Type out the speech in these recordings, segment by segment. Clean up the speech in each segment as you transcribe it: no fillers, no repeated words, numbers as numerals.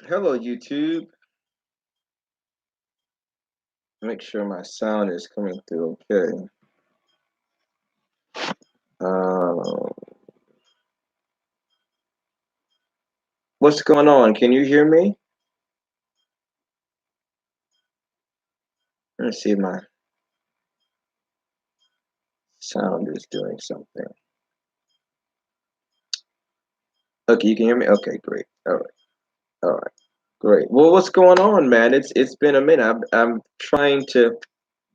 Hello, YouTube. Make sure my sound is coming through okay. Uh, what's going on? Can you hear me? Let me see if my sound is doing something. Okay, you can hear me? Okay, great. All right, great. Well, what's going on, man? It's been a minute. I'm trying to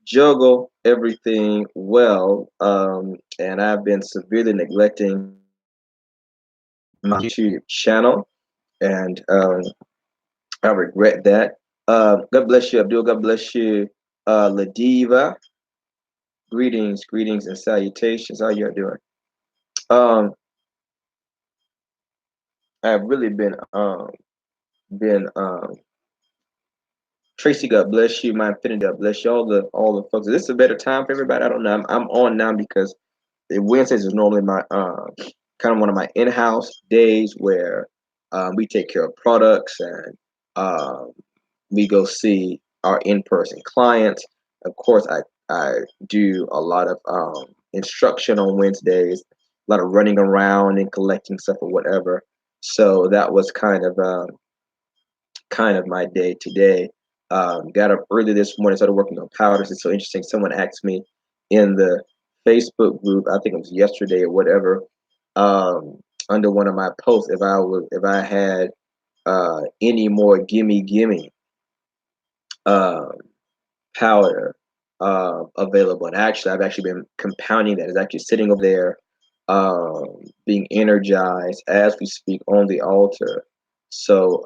juggle everything well, and I've been severely neglecting my YouTube channel, and I regret that. God bless you, Abdul. God bless you, Ladiva. Greetings, and salutations. How you doing? Um, I've really been Tracy. God bless you. My infinity. God bless you. All the folks. Is this a better time for everybody? I don't know. I'm on now because Wednesdays is normally my kind of one of my in-house days where we take care of products and um, we go see our in-person clients. Of course, I do a lot of instruction on Wednesdays, a lot of running around and collecting stuff or whatever. So that was kind of my day today. Got up early this morning, started working on powders. It's so interesting. Someone asked me in the Facebook group, I think it was yesterday or whatever, um, under one of my posts, if I had any more gimme um, powder available. And actually, I've actually been compounding that. It's actually sitting over there, being energized as we speak on the altar. So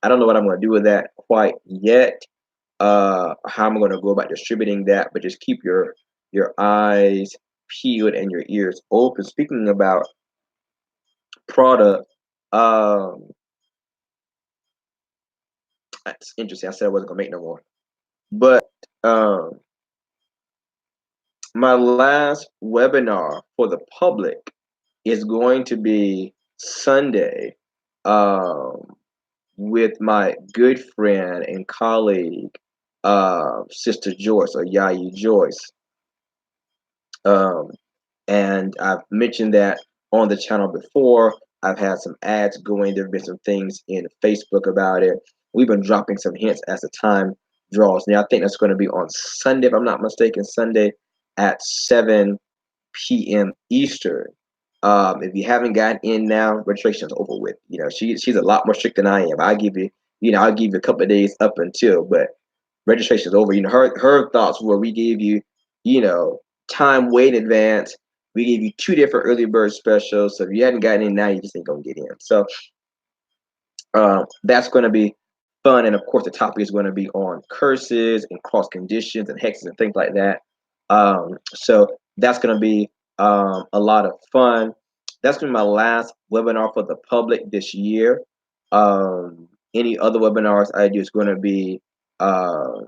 I don't know what I'm going to do with that quite yet. How I'm going to go about distributing that, but just keep your eyes peeled and your ears open. Speaking about product, um, that's interesting. I said I wasn't going to make no more, but um, my last webinar for the public is going to be Sunday um, with my good friend and colleague, Sister Joyce or Yayi Joyce. Um, and I've mentioned that on the channel before. I've had some ads going. There have been some things in Facebook about it. We've been dropping some hints as the time draws. Now, I think that's going to be on Sunday, if I'm not mistaken, Sunday at 7 p.m. Eastern. If you haven't gotten in now, registration is over with. You know, she's a lot more strict than I am. I'll give you a couple of days up until, but registration is over. You know, her thoughts were we gave you, you know, time way in advance. We gave you 2 different early bird specials. So if you hadn't gotten in now, you just ain't gonna get in. So that's going to be fun. And of course, the topic is going to be on curses and cross conditions and hexes and things like that. So that's going to be a lot of fun. That's going to be my last webinar for the public this year. Any other webinars I do is going to be uh,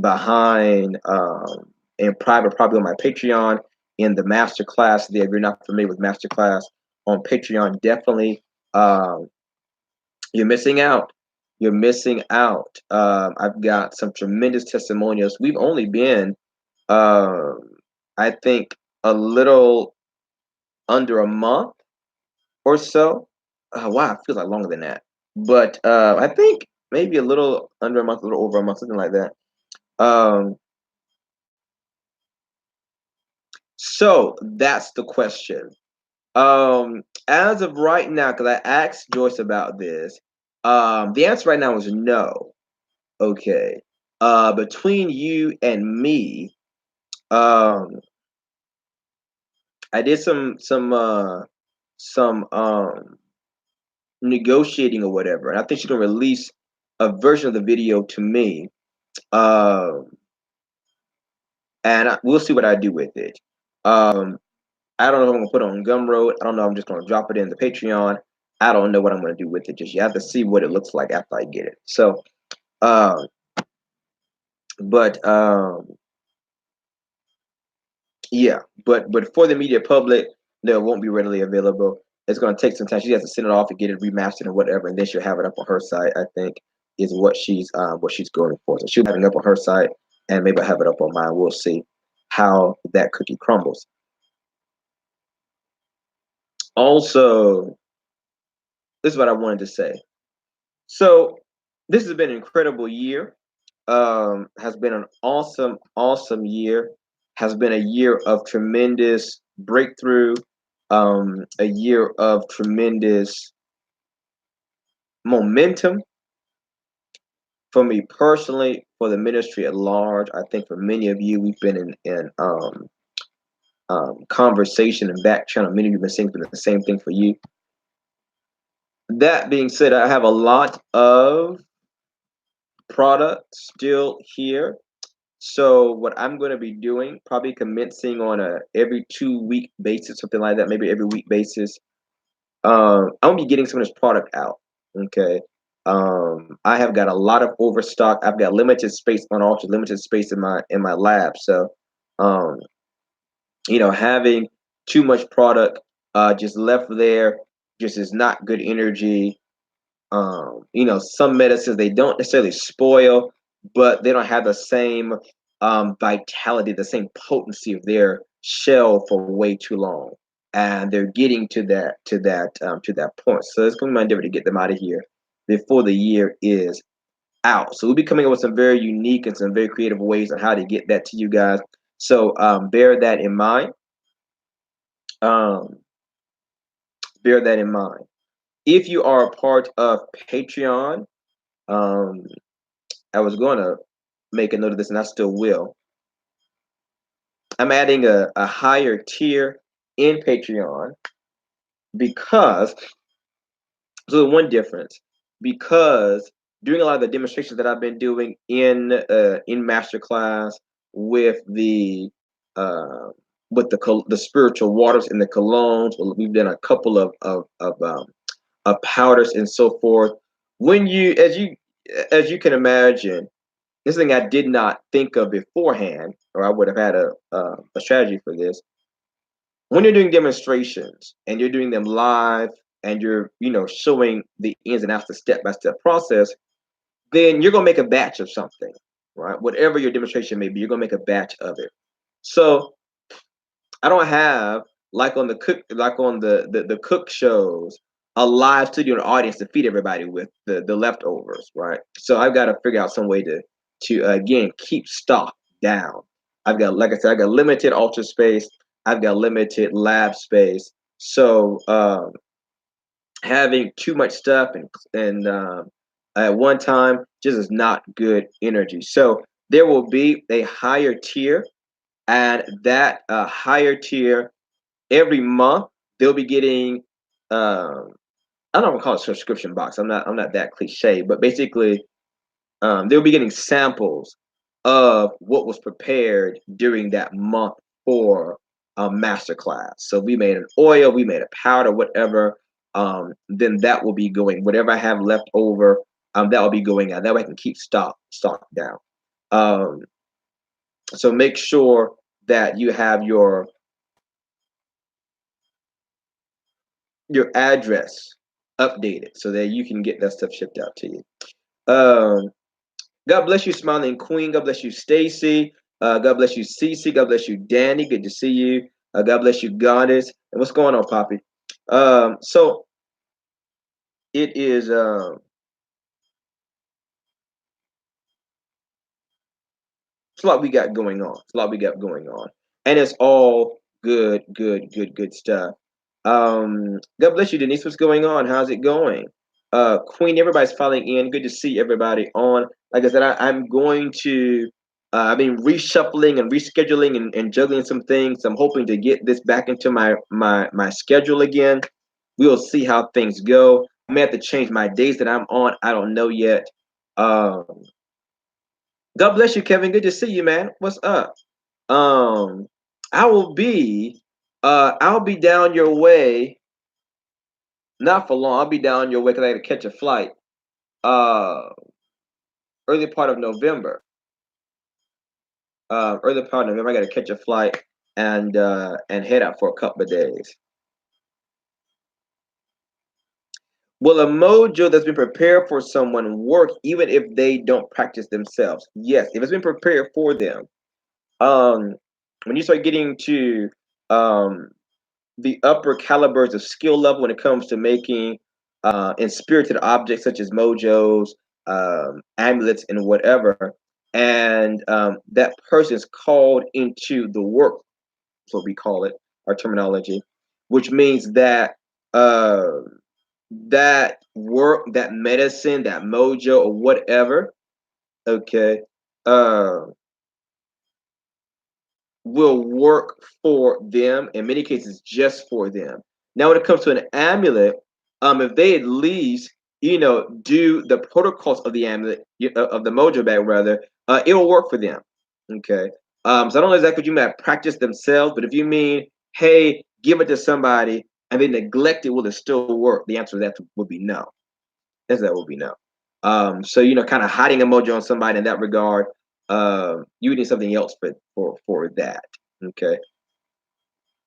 behind in private, probably on my Patreon in the masterclass. If you're not familiar with masterclass on Patreon, definitely you're missing out. You're missing out. I've got some tremendous testimonials. We've only been, um, I think, a little under a month or so. Wow, it feels like longer than that. But I think maybe a little under a month, a little over a month, something like that. Um, so that's the question. As of right now, because I asked Joyce about this, the answer right now is no. Okay. Between you and me, um, I did some negotiating or whatever, and I think she's gonna release a version of the video to me. Um, and we'll see what I do with it. I don't know if I'm gonna put it on Gumroad. I don't know. I'm just gonna drop it in the Patreon. I don't know what I'm gonna do with it just yet. I have to see what it looks like after I get it. So, um, but yeah, but for the media public, no, it won't be readily available. it's going to take some time. She has to send it off and get it remastered and whatever, and then she'll have it up on her site. I think is what she's going for. So she'll have it up on her site, and maybe I'll have it up on mine. We'll see how that cookie crumbles. Also, this is what I wanted to say. So this has been an incredible year. Has been an awesome, awesome year. Has been a year of tremendous breakthrough. A year of tremendous momentum for me personally, for the ministry at large. I think for many of you, we've been in conversation and back channel. Many of you have been saying the same thing for you. That being said, I have a lot of product still here. So what I'm going to be doing, probably commencing on a every 2 week basis, something like that, maybe every week basis. I'm gonna be getting some of this product out. Okay. I have got a lot of overstock. I've got limited space on Ultra, limited space in my lab. So, um, having too much product just left there just is not good energy. Some medicines they don't necessarily spoil, but they don't have the same vitality, the same potency of their shell for way too long, and they're getting to that point. So it's going to be my endeavor to get them out of here before the year is out. So we'll be coming up with some very unique and some very creative ways on how to get that to you guys. So bear that in mind. Um, bear that in mind. If you are a part of Patreon, um, I was going to make a note of this, and I still will. I'm adding a higher tier in Patreon because, so the one difference, because doing a lot of the demonstrations that I've been doing in masterclass with the uh, the spiritual waters and the colognes, we've done a couple of powders and so forth. When as you can imagine, this thing I did not think of beforehand, or I would have had a strategy for this. When you're doing demonstrations and you're doing them live and you're showing the ins and outs, the step by step process, then you're gonna make a batch of something, right? Whatever your demonstration may be, you're gonna make a batch of it. So I don't have like on the cook shows a live studio and audience to feed everybody with the leftovers, right? So I've got to figure out some way to again keep stock down. I've got, like I said, I got limited ultra space. I've got limited lab space. So having too much stuff and at one time just is not good energy. So there will be a higher tier, and that higher tier every month they'll be getting I don't want to call it a subscription box. I'm not that cliche, but basically they'll be getting samples of what was prepared during that month for a masterclass. So we made an oil, we made a powder, whatever. Then that will be going. Whatever I have left over, that will be going out. That way I can keep stock down. Um, so make sure that you have your address updated so that you can get that stuff shipped out to you. Um, God bless you, Smiling Queen. God bless you, Stacy. God bless you, Cece. God bless you, Danny. Good to see you. God bless you, Goddess. And what's going on, Poppy? So it is. It's a lot we got going on. It's a lot we got going on, and it's all good stuff. God bless you, Denise. What's going on? How's it going? Queen, everybody's filing in. Good to see everybody on. Like I said, I'm going to. I've been reshuffling and rescheduling and juggling some things. I'm hoping to get this back into my schedule again. We'll see how things go. I may have to change my days that I'm on. I don't know yet. Um, God bless you, Kevin. Good to see you, man. What's up? Um, I will be I'll be down your way, not for long. I'll be down your way because I got to catch a flight. Uh, early part of November. Early part of November, I got to catch a flight and head out for a couple of days. Will a mojo that's been prepared for someone work even if they don't practice themselves? Yes, if it's been prepared for them. Um, when you start getting to um, the upper calibers of skill level when it comes to making inspirited objects such as mojos, amulets, and whatever, and that person is called into the work, so we call it our terminology, which means that uh, that work, that medicine, that mojo, or whatever, okay, uh, will work for them. In many cases, just for them. Now, when it comes to an amulet, if they at least do the protocols of the amulet of the mojo bag rather, it will work for them. Okay. So I don't know exactly what you meant practice themselves, but if you mean, hey, give it to somebody and they neglect it, will it still work? The answer to that would be no. That would be no. So kind of hiding a mojo on somebody in that regard, you need something else for that. Okay.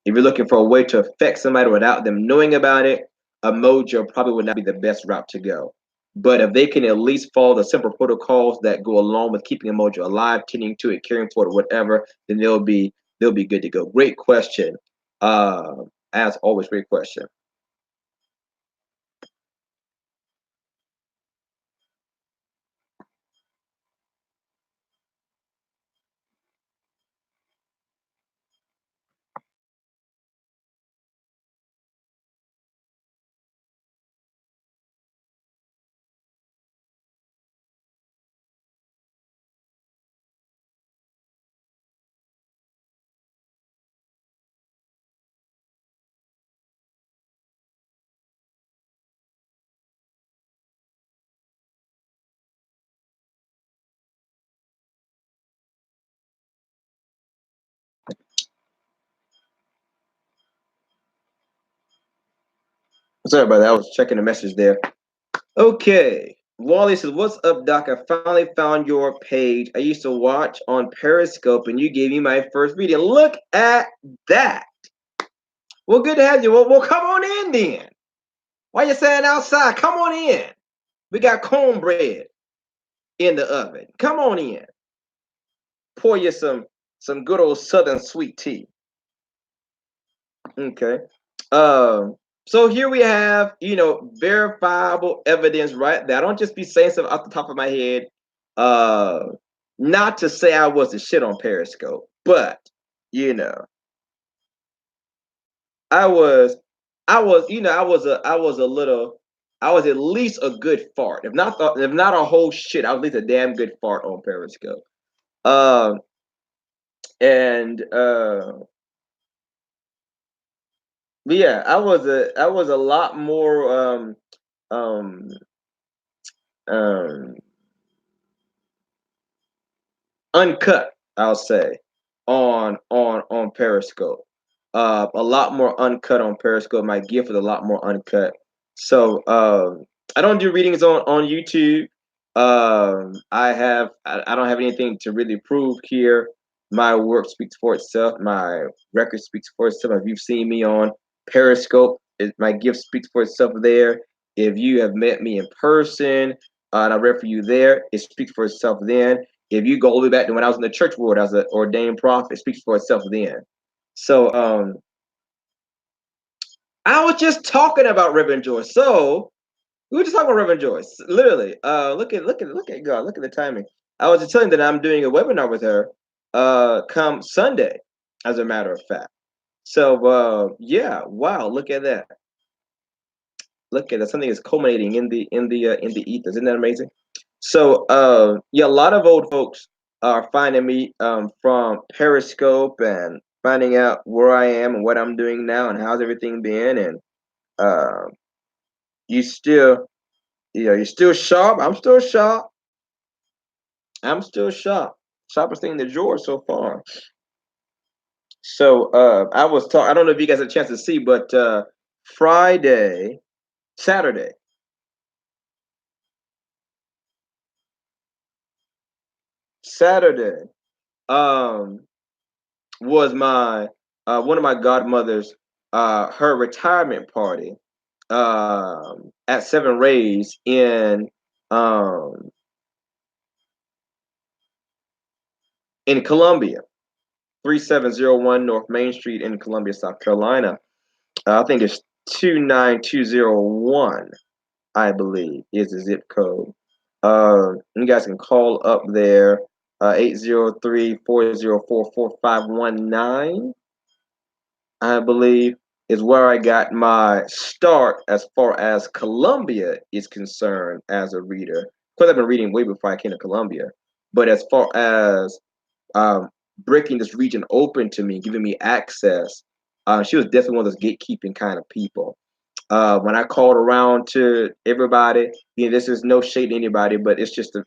If you're looking for a way to affect somebody without them knowing about it, a mojo probably would not be the best route to go. But if they can at least follow the simple protocols that go along with keeping a mojo alive, tending to it, caring for it, or whatever, then they'll be good to go. Great question. As always, great question. Sorry about that. I was checking the message there. Okay. Wally says, "What's up, Doc? I finally found your page. I used to watch on Periscope, and you gave me my first reading. Look at that. Well, good to have you. Well, come on in then. Why you standing outside? Come on in. We got cornbread in the oven. Come on in. Pour you some good old Southern sweet tea. Okay. Um. So here we have, verifiable evidence right there. I don't just be saying stuff off the top of my head. Uh, Not to say I was the shit on Periscope, but you know, I was, I was at least a good fart. If not a whole shit, I was at least a damn good fart on Periscope. Um, and but yeah, I was a lot more um um uncut, I'll say, on Periscope. A lot more uncut on Periscope. My gift is a lot more uncut. So I don't do readings on YouTube. I don't have anything to really prove here. My work speaks for itself. My record speaks for itself. If you've seen me on Periscope, my gift speaks for itself there. If you have met me in person and I read for you there, it speaks for itself then. If you go all the way back to when I was in the church world as an ordained prophet, it speaks for itself then. So I was just talking about Reverend Joyce. So we were just talking about Reverend Joyce. Literally. Look at God. Look at the timing. I was just telling that I'm doing a webinar with her come Sunday, as a matter of fact. So yeah, wow, look at that. Look at that. Something is culminating in the ethers. Isn't that amazing? So yeah, a lot of old folks are finding me from Periscope and finding out where I am and what I'm doing now and how's everything been. And uh, you still, you're still sharp. I'm still sharp. I'm still sharp. Sharpest thing in the drawer so far. So I was talking. I don't know if you guys had a chance to see, but Friday, Saturday, Saturday. Um, was my one of my godmothers her retirement party. at 7 Rays um, in Columbia, 3701 North Main Street in Columbia, South Carolina. I think it's 29201, I believe, is the zip code. You guys can call up there, 803-404-4519, I believe, is where I got my start as far as Columbia is concerned as a reader. Of course, I've been reading way before I came to Columbia, but as far as um, breaking this region open to me, giving me access, she was definitely one of those gatekeeping kind of people. When I called around to everybody, this is no shade to anybody, but it's just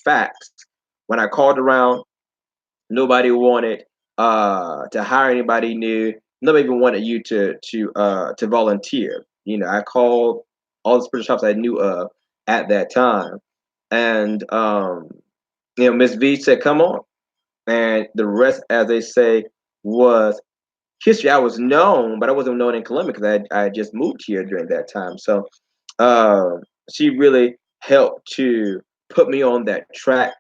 facts. When I called around, nobody wanted to hire anybody new. Nobody even wanted you to volunteer. I called all the spiritual shops I knew of at that time, and Miss V said, "Come on," and the rest, as they say, was history. I was known, but I wasn't known in Columbia because I had just moved here during that time. So uh, she really helped to put me on that track,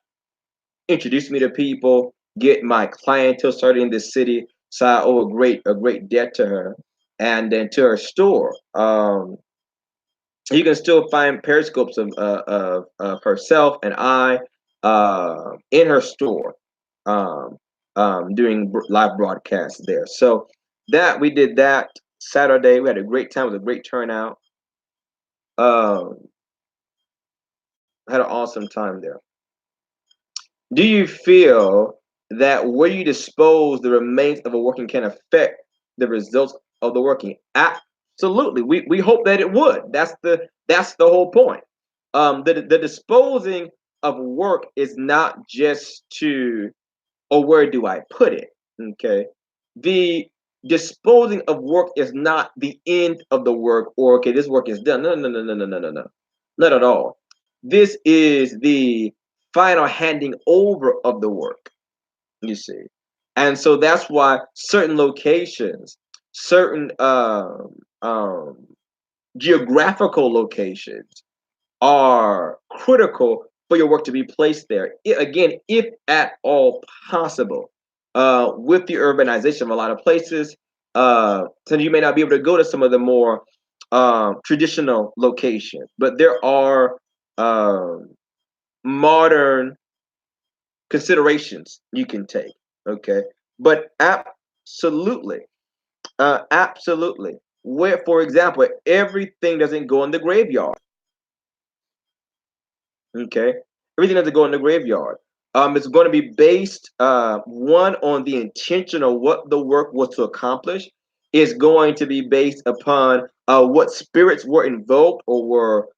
introduce me to people, get my clientele started in this city. So I owe a great debt to her, and then to her store. You can still find periscopes of herself and I in her store, um, doing live broadcasts there. So that we did that Saturday. We had a great time. It was a great turnout. Um, had an awesome time there. Do you feel that where you dispose the remains of a working can affect the results of the working? Absolutely. We hope that it would. That's the whole point. The disposing of work is not just to, or where do I put it? Okay. The disposing of work is not the end of the work, or okay, this work is done. No, no, no, no, no, no, no, no. Not at all. This is the final handing over of the work, you see. And so that's why certain locations, certain geographical locations are critical for your work to be placed there. Again, if at all possible, with the urbanization of a lot of places, so you may not be able to go to some of the more traditional locations, but there are modern considerations you can take. Okay, but absolutely, absolutely. Where, for example, everything doesn't go in the graveyard. Okay, everything has to go in the graveyard. It's going to be based one on the intention of what the work was to accomplish. Is going to be based upon what spirits were invoked or were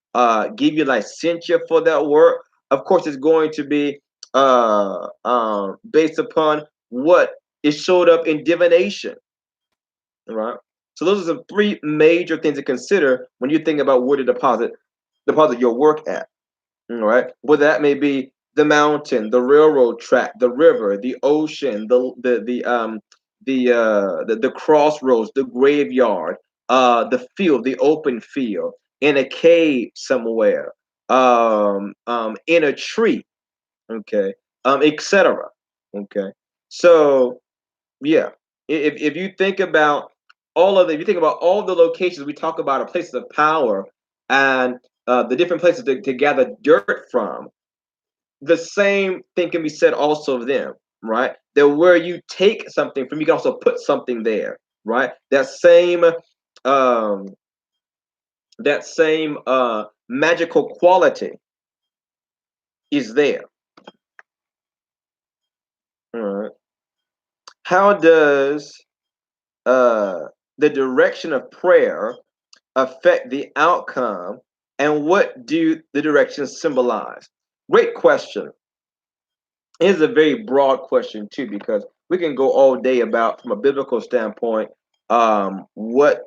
give you licensure for that work. Of course, it's going to be based upon what it showed up in divination. Right. So those are the three major things to consider when you think about where to deposit your work at. All right. Well, that may be the mountain, the railroad track, the river, the ocean, the crossroads, the graveyard, the field, the open field, in a cave somewhere, in a tree, okay, etc. Okay. So yeah, if you think about if you think about all the locations we talk about are places of power and the different places to gather dirt from, the same thing can be said also of them, right? That where you take something from, you can also put something there, right? Um, that same magical quality is there. All right. How does uh, the direction of prayer affect the outcome, and what do the directions symbolize? Great question. It's a very broad question too, because we can go all day about, from a biblical standpoint, what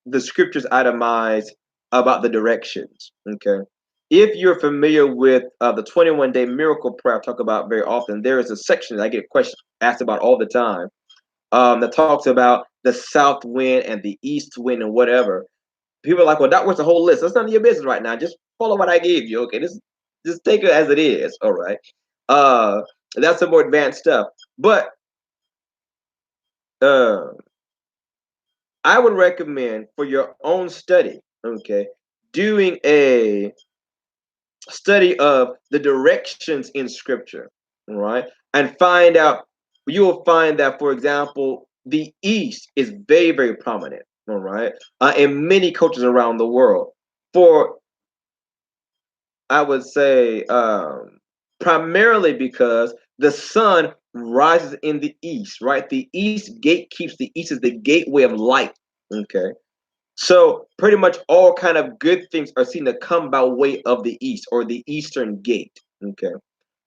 the scriptures itemize about the directions. Okay, if you're familiar with the 21-day miracle prayer I talk about very often, there is a section that I get questions asked about all the time, that talks about the south wind and the east wind and whatever. People are like, well, that was the whole list. That's none of your business right now. Just follow what I gave you. Okay, just take it as it is. All right. Uh, that's some more advanced stuff. But uh, I would recommend for your own study, okay, doing a study of the directions in Scripture, all right, and find out. You will find that, for example, the East is very, very prominent, all right, in many cultures around the world. For I would say primarily because the sun rises in the east, right? The east gate keeps the east is the gateway of light. Okay. So pretty much all kind of good things are seen to come by way of the east or the eastern gate. Okay.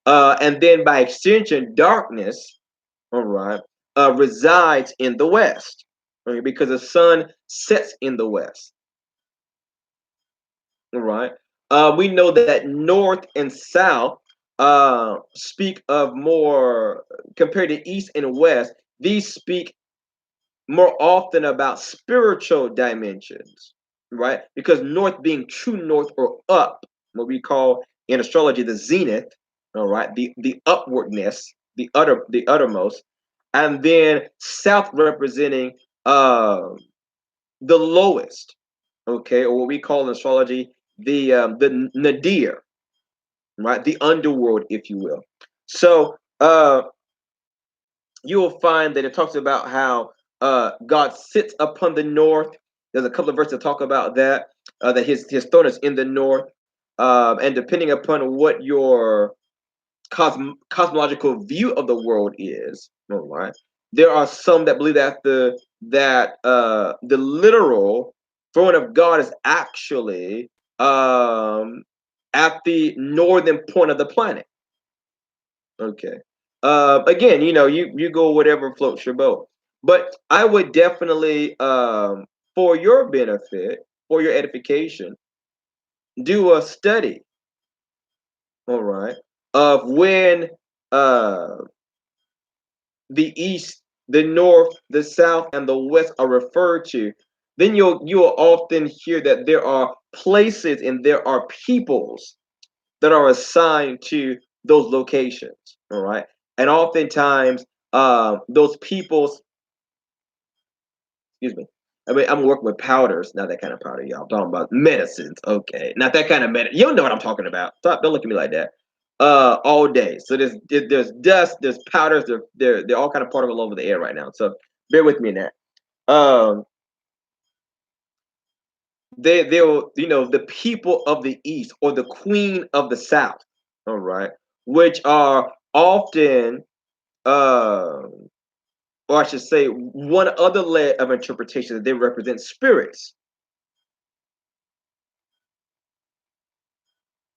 And then by extension, darkness, all right, resides in the west. Okay, because the sun sets in the west. All right. We know that north and south speak of more compared to east and west. These speak more often about spiritual dimensions, right? Because north being true north or up, what we call in astrology the zenith, all right, the upwardness, the uttermost, and then south representing the lowest, okay, or what we call in astrology the nadir, right, the underworld, if you will. So you will find that it talks about how God sits upon the north. There's a couple of verses that talk about that, that his throne is in the north, and depending upon what your cosmological view of the world is, all right, there are some that believe that the literal throne of God is actually at the northern point of the planet. Okay. Again, you go whatever floats your boat. But I would definitely, for your benefit, for your edification, do a study, all right, of when uh, the east, the north, the south, and the west are referred to. Then you'll often hear that there are places and there are peoples that are assigned to those locations. All right. And oftentimes, those people's, excuse me, I mean, I'm working with powders, not that kind of powder, y'all. I'm talking about medicines. Okay. Not that kind of medicine. You don't know what I'm talking about. Stop. Don't look at me like that. All day. So there's dust, there's powders, they're all kind of particle over the air right now. So bear with me in that. Um, they'll, the people of the east or the queen of the south, all right, which are often or I should say one other layer of interpretation that they represent spirits,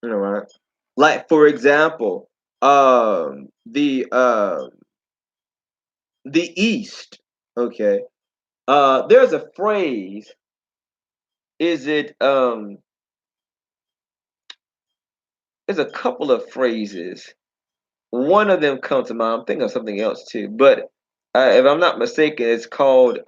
all right, like for example, the east, okay, there's a phrase, is it there's a couple of phrases. One of them comes to mind. I'm thinking of something else too, but if I'm not mistaken, it's called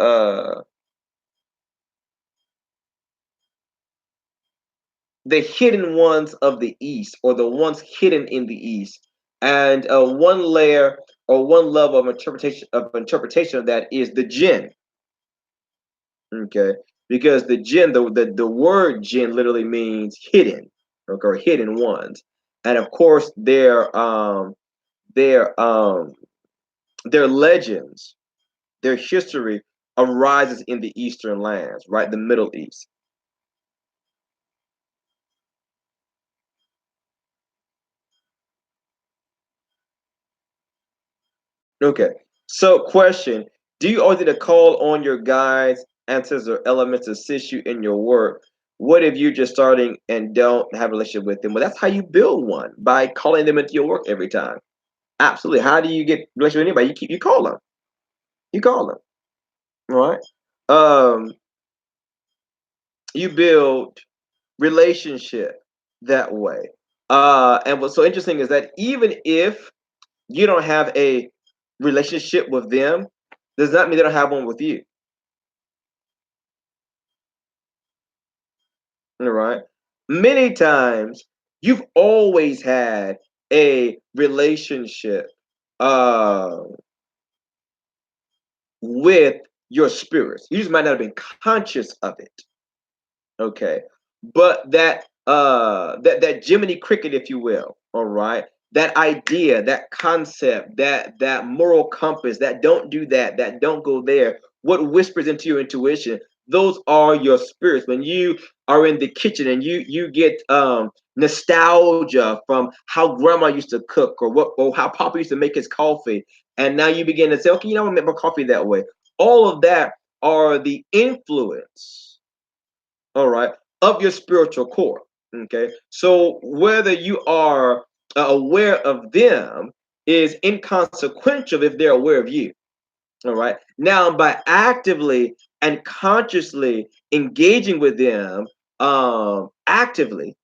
the hidden ones of the East, or the ones hidden in the East. And one layer or one level of interpretation of that is the jinn. Okay, because the jinn, the word jinn literally means hidden, okay, or hidden ones, and of course their their legends, their history arises in the eastern lands, right? The Middle East. Okay. So question, do you always need to call on your guides, ancestors, or elements to assist you in your work? What if you're just starting and don't have a relationship with them? Well, that's how you build one, by calling them into your work every time. Absolutely. How do you get a relationship with anybody? You call them. You call them. All right. Um, you build relationship that way. And what's so interesting is that even if you don't have a relationship with them, does not mean they don't have one with you. All right. Many times you've always had a relationship uh, with your spirits. You just might not have been conscious of it. Okay. But that Jiminy Cricket, if you will, all right, that idea, that concept, that moral compass, that don't do that, that don't go there, what whispers into your intuition, those are your spirits. When you are in the kitchen and you get nostalgia from how grandma used to cook, or how papa used to make his coffee, and now you begin to say, okay, I want to make my coffee that way. All of that are the influence, all right, of your spiritual core. Okay, so whether you are aware of them is inconsequential if they're aware of you. All right, now by actively and consciously engaging with them, actively,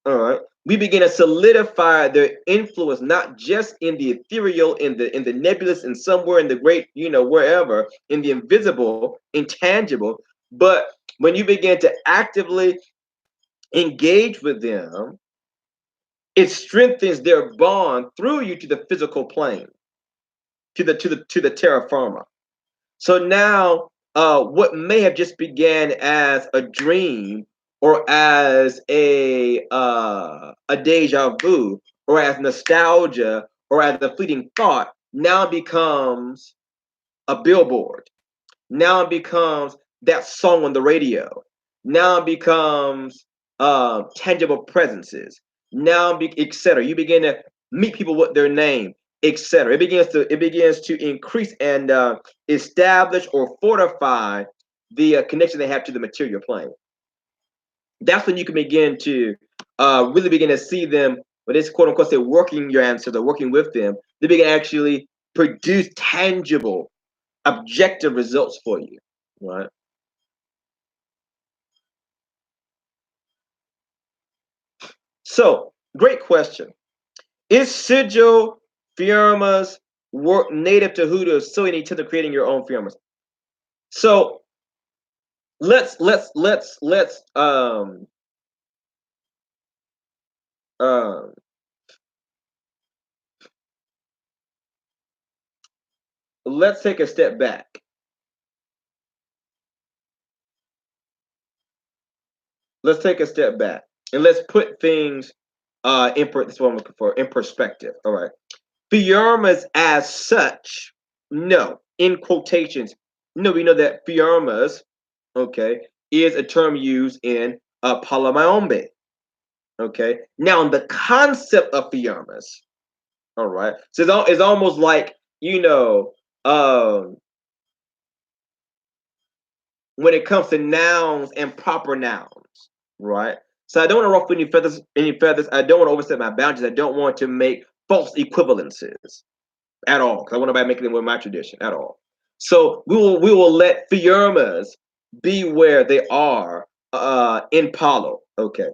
all right, we begin to solidify their influence, not just in the ethereal, in the nebulous, and somewhere in the great, wherever, in the invisible, intangible. But when you begin to actively engage with them, it strengthens their bond through you to the physical plane, to the terra firma. So now, what may have just began as a dream, or as a deja vu, or as nostalgia, or as a fleeting thought, now becomes a billboard. Now it becomes that song on the radio. Now it becomes tangible presences. Now, etc. You begin to meet people with their name, etc. It begins to increase and establish or fortify the connection they have to the material plane. That's when you can begin to really begin to see them. When it's quote unquote say working your answers or working with them, they begin to actually produce tangible, objective results for you, right? So, great question. Is sigil firmas work native to hoodoo, so you need to creating your own firmas? So um let's take a step back. Let's take a step back and let's put things this is what I'm looking for, in perspective. All right. Firmas as such, no. In quotations, no, we know that firmas, okay, is a term used in Palamayombe. Okay. Now, the concept of firmas, all right, so it's almost like, when it comes to nouns and proper nouns, right? So I don't want to ruffle any feathers. Any feathers. I don't want to overstep my boundaries. I don't want to make false equivalences at all, because I want to make them with my tradition at all. So we will let firmas be where they are in Palo. Okay.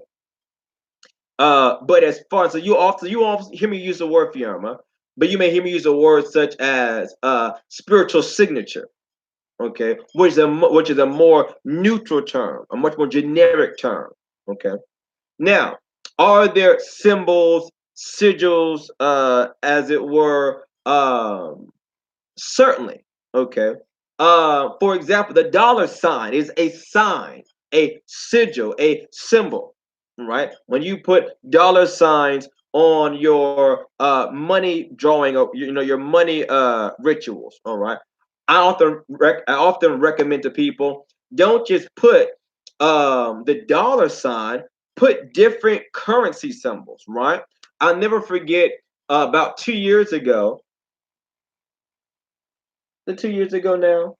But as far as, so you often hear me use the word firma, but you may hear me use a word such as spiritual signature. Okay, which is a more neutral term, a much more generic term. Okay, now, are there symbols, sigils, as it were? Certainly. Okay. For example, the dollar sign is a sign, a sigil, a symbol, right? When you put dollar signs on your money drawing, or your money rituals, all right. I often recommend to people, don't just put the dollar sign, put different currency symbols, right? I'll never forget, about 2 years ago, 2 years ago now.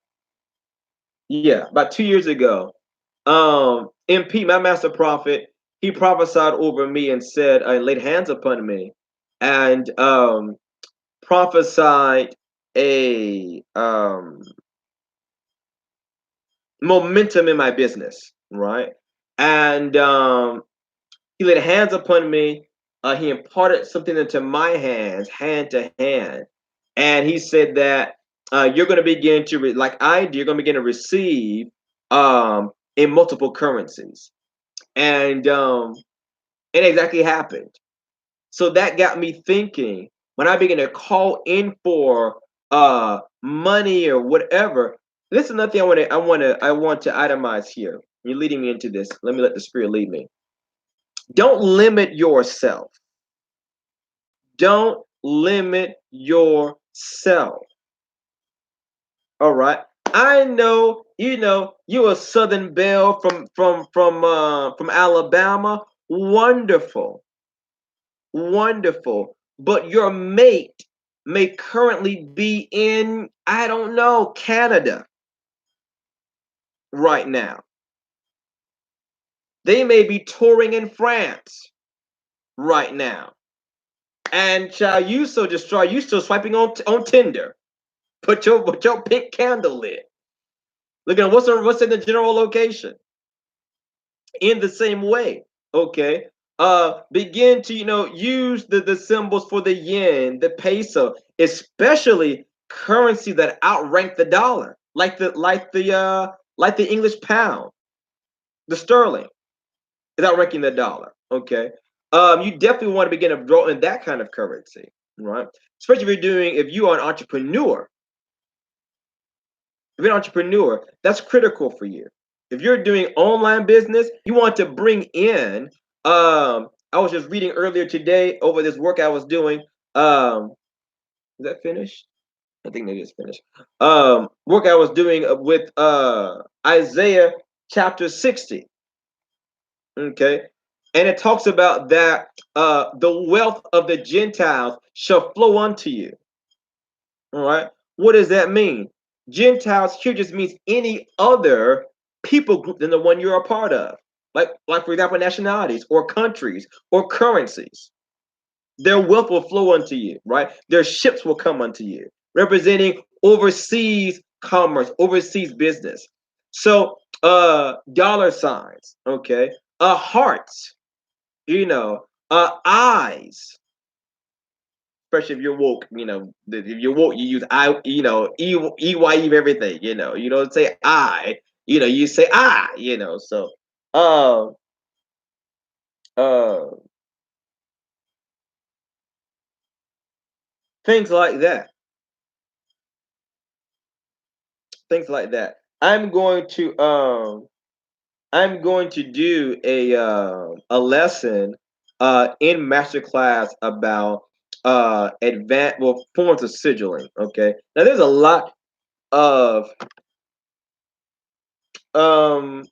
Yeah, about 2 years ago. MP, my master prophet, he prophesied over me and said, laid hands upon me, and prophesied a momentum in my business, right? And he laid hands upon me. He imparted something into my hands, hand to hand, and he said that you're going to begin to like I do. You're going to begin to receive in multiple currencies. and it exactly happened. So that got me thinking when I began to call in for money or whatever. This is another thing I want to itemize here. You're leading me into this. Let me let the spirit lead me. Don't limit yourself. Don't limit yourself. All right. I know, you're a Southern Belle from Alabama. Wonderful. Wonderful. But your mate may currently be in, I don't know, Canada right now. They may be touring in France right now. And child, you so distraught, you still swiping on Tinder. Put your pink candle lit. Look at what's in the general location. In the same way, okay. Begin to use the symbols for the yen, the peso, especially currency that outrank the dollar, like the English pound, the sterling is outranking the dollar. Okay. You definitely want to begin to draw in that kind of currency, right? Especially if you are an entrepreneur. If you're an entrepreneur, that's critical for you. If you're doing online business, you want to bring in. I was just reading earlier today over this work I was doing. Is that finished? I think maybe it's finished. Work I was doing with Isaiah chapter 60. Okay. And it talks about that the wealth of the Gentiles shall flow unto you. All right. What does that mean? Gentiles here just means any other people group than the one you're a part of. Like for example, nationalities or countries or currencies. Their wealth will flow unto you, right? Their ships will come unto you, representing overseas commerce, overseas business. So dollar signs, okay, hearts, eyes, especially if you're woke, if you're woke, you use I, everything, you don't say I, you say I, so uh uh things like that, things like that. I'm going to do a lesson in masterclass about advanced forms of sigilling. Okay, now there's a lot of um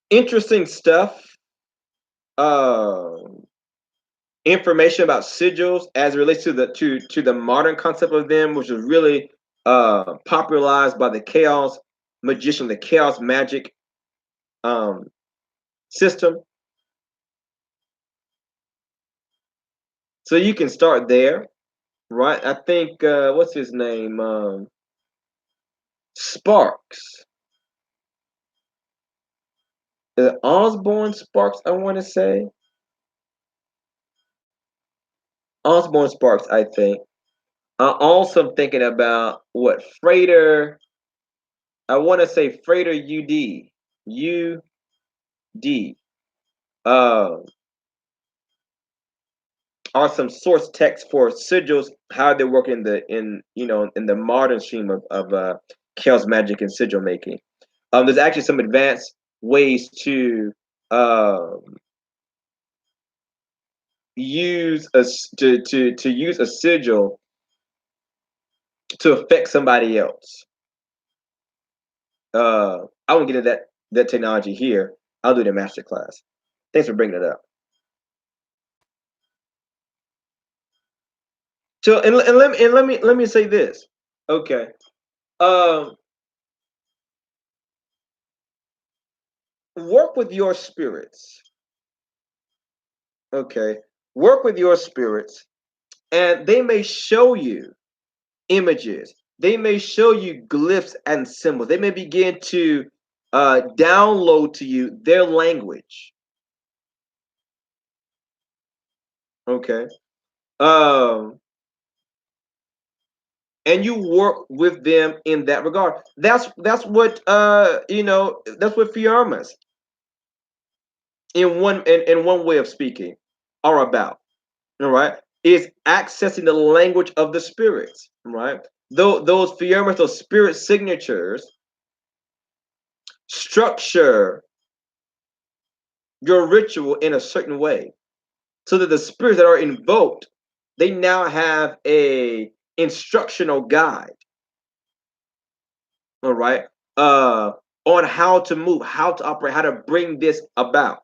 interesting stuff, um information about sigils as it relates to the modern concept of them, which was really popularized by the chaos magician, the chaos magic um, system. So you can start there, right? I think what's his name? Sparks. Osborne Sparks, I want to say. Osborne Sparks, I think. I also thinking about what Freighter. I want to say Freighter UD. UD. Uh, are some source text for sigils, how they work in the modern stream of chaos magic and sigil making. There's actually some advanced ways to um, use to use a sigil to affect somebody else. I won't get into that technology here. I'll do the master class. Thanks for bringing it up. So and let me say this. Okay. Um, Work with your spirits. Okay. Work with your spirits, and they may show you images. They may show you glyphs and symbols. They may begin to download to you their language. Okay. Um, and you work with them in that regard. That's what that's what fiarmas in one way of speaking are about. All right, is accessing the language of the spirits. Right, those fiarmas, those spirit signatures, structure your ritual in a certain way, so that the spirits that are invoked, they now have a instructional guide. All right, uh, on how to move, how to operate, how to bring this about.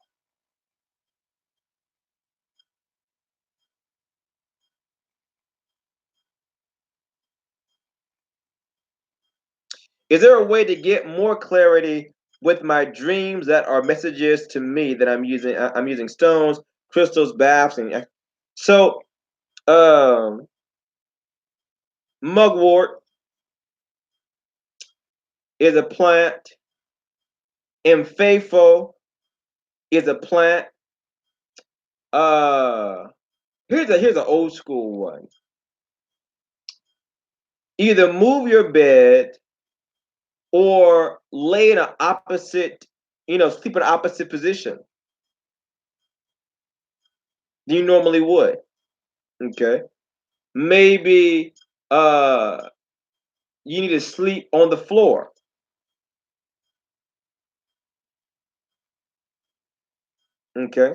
Is there a way to get more clarity with my dreams that are messages to me that I'm using? I'm using stones, crystals, baths, and so um, mugwort is a plant. Mfefo is a plant. Uh, here's an old school one. Either move your bed or lay in an opposite, sleep in an opposite position than you normally would. Okay, maybe uh, you need to sleep on the floor. Okay,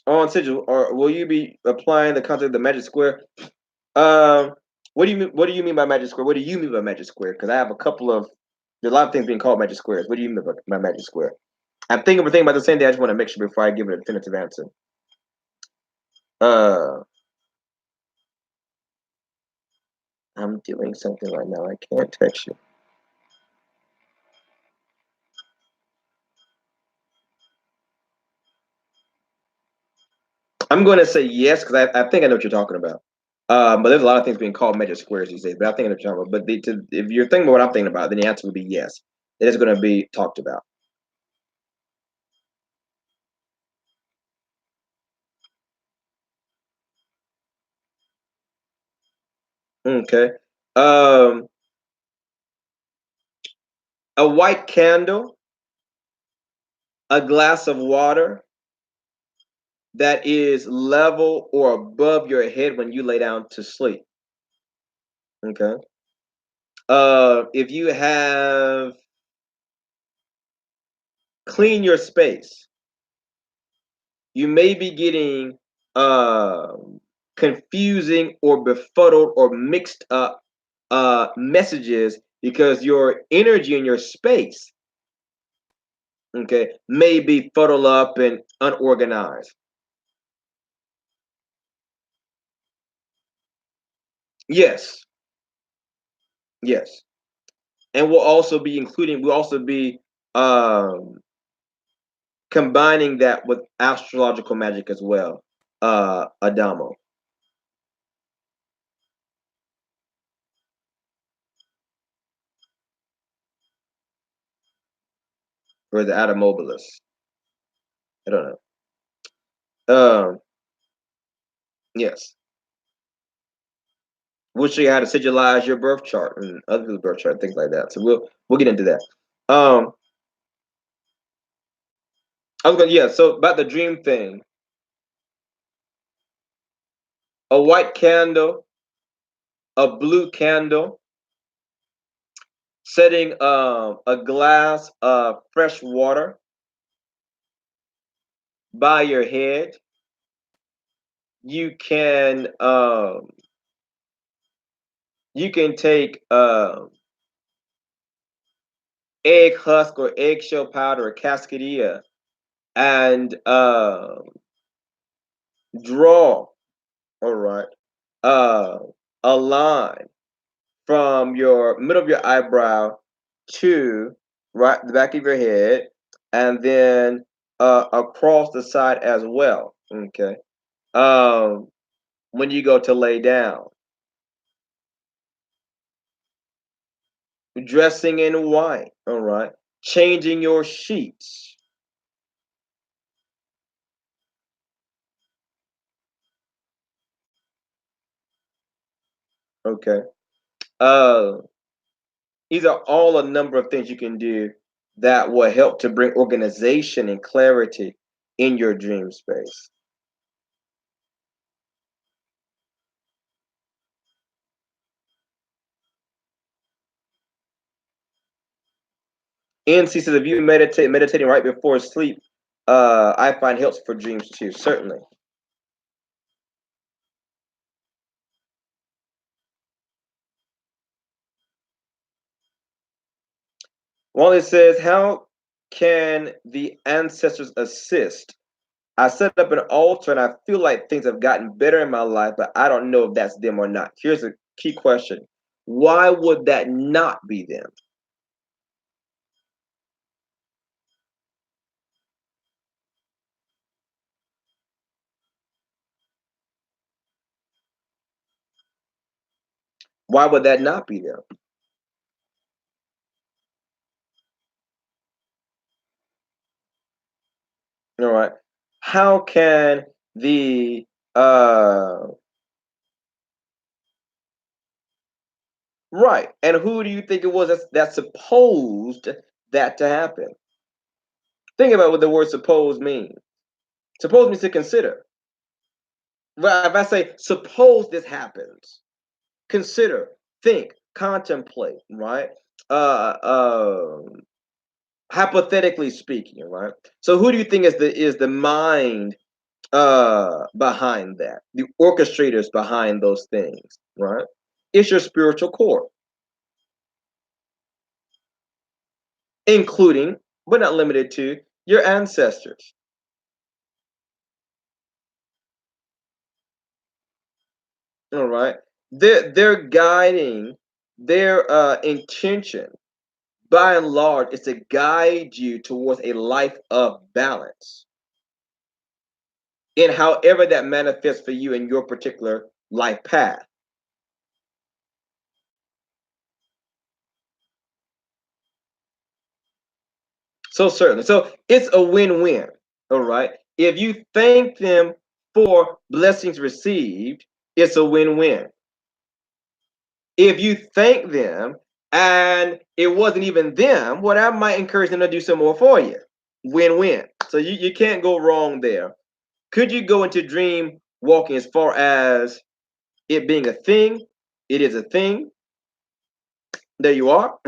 on sigil, or will you be applying the concept of the magic square? Um, what do you mean? What do you mean by magic square? What do you mean by magic square? Because I have a couple of there's a lot of things being called magic squares. What do you mean by magic square? We're thinking about the same thing. I just want to make sure before I give it a definitive answer. Uh, I'm doing something right now. I can't text you. I'm going to say yes because I think I know what you're talking about. But there's a lot of things being called magic squares these days. But I think I know what you're talking about. But if you're thinking about what I'm thinking about, then the answer would be yes. It is going to be talked about. Okay. Um, a white candle, a glass of water that is level or above your head when you lay down to sleep. Okay. If you have clean your space, you may be getting confusing or befuddled or mixed up messages because your energy in your space, okay, may be fuddled up and unorganized. Yes, yes, and we'll also be um, combining that with astrological magic as well. Adamo, or the Adamobilus. I don't know. Yes. We'll show you how to sigilize your birth chart and other people's birth chart, things like that. So we'll get into that. Um, I was going, yeah. So about the dream thing, a white candle, a blue candle, setting a glass of fresh water by your head. You can you can take egg husk or eggshell powder or cascadia and draw, all right, uh, a line from your middle of your eyebrow to right the back of your head, and then across the side as well. Okay. Um, when you go to lay down, dressing in white. All right. Changing your sheets. Okay. Uh, these are all a number of things you can do that will help to bring organization and clarity in your dream space. NC says if you meditating right before sleep, I find helps for dreams too. Certainly. Wally says, how can the ancestors assist? I set up an altar and I feel like things have gotten better in my life, but I don't know if that's them or not. Here's a key question. Why would that not be them? Why would that not be them? All right. How can the right, and who do you think it was that supposed that to happen? Think about what the word suppose means. Suppose means to consider. Well, if I say suppose this happens, consider, think, contemplate, right? Uh, um, Hypothetically speaking, right? So who do you think is the mind behind that? The orchestrators behind those things, right? It's your spiritual core, including but not limited to your ancestors. All right. They're guiding their intention by and large is to guide you towards a life of balance in however that manifests for you in your particular life path. So certainly. So it's a win-win. All right. If you thank them for blessings received, it's a win-win. If you thank them and it wasn't even them, well, that might encourage them to do some more for you. Win-win. So you can't go wrong there. Could you go into dream walking as far as it being a thing? It is a thing. There you are.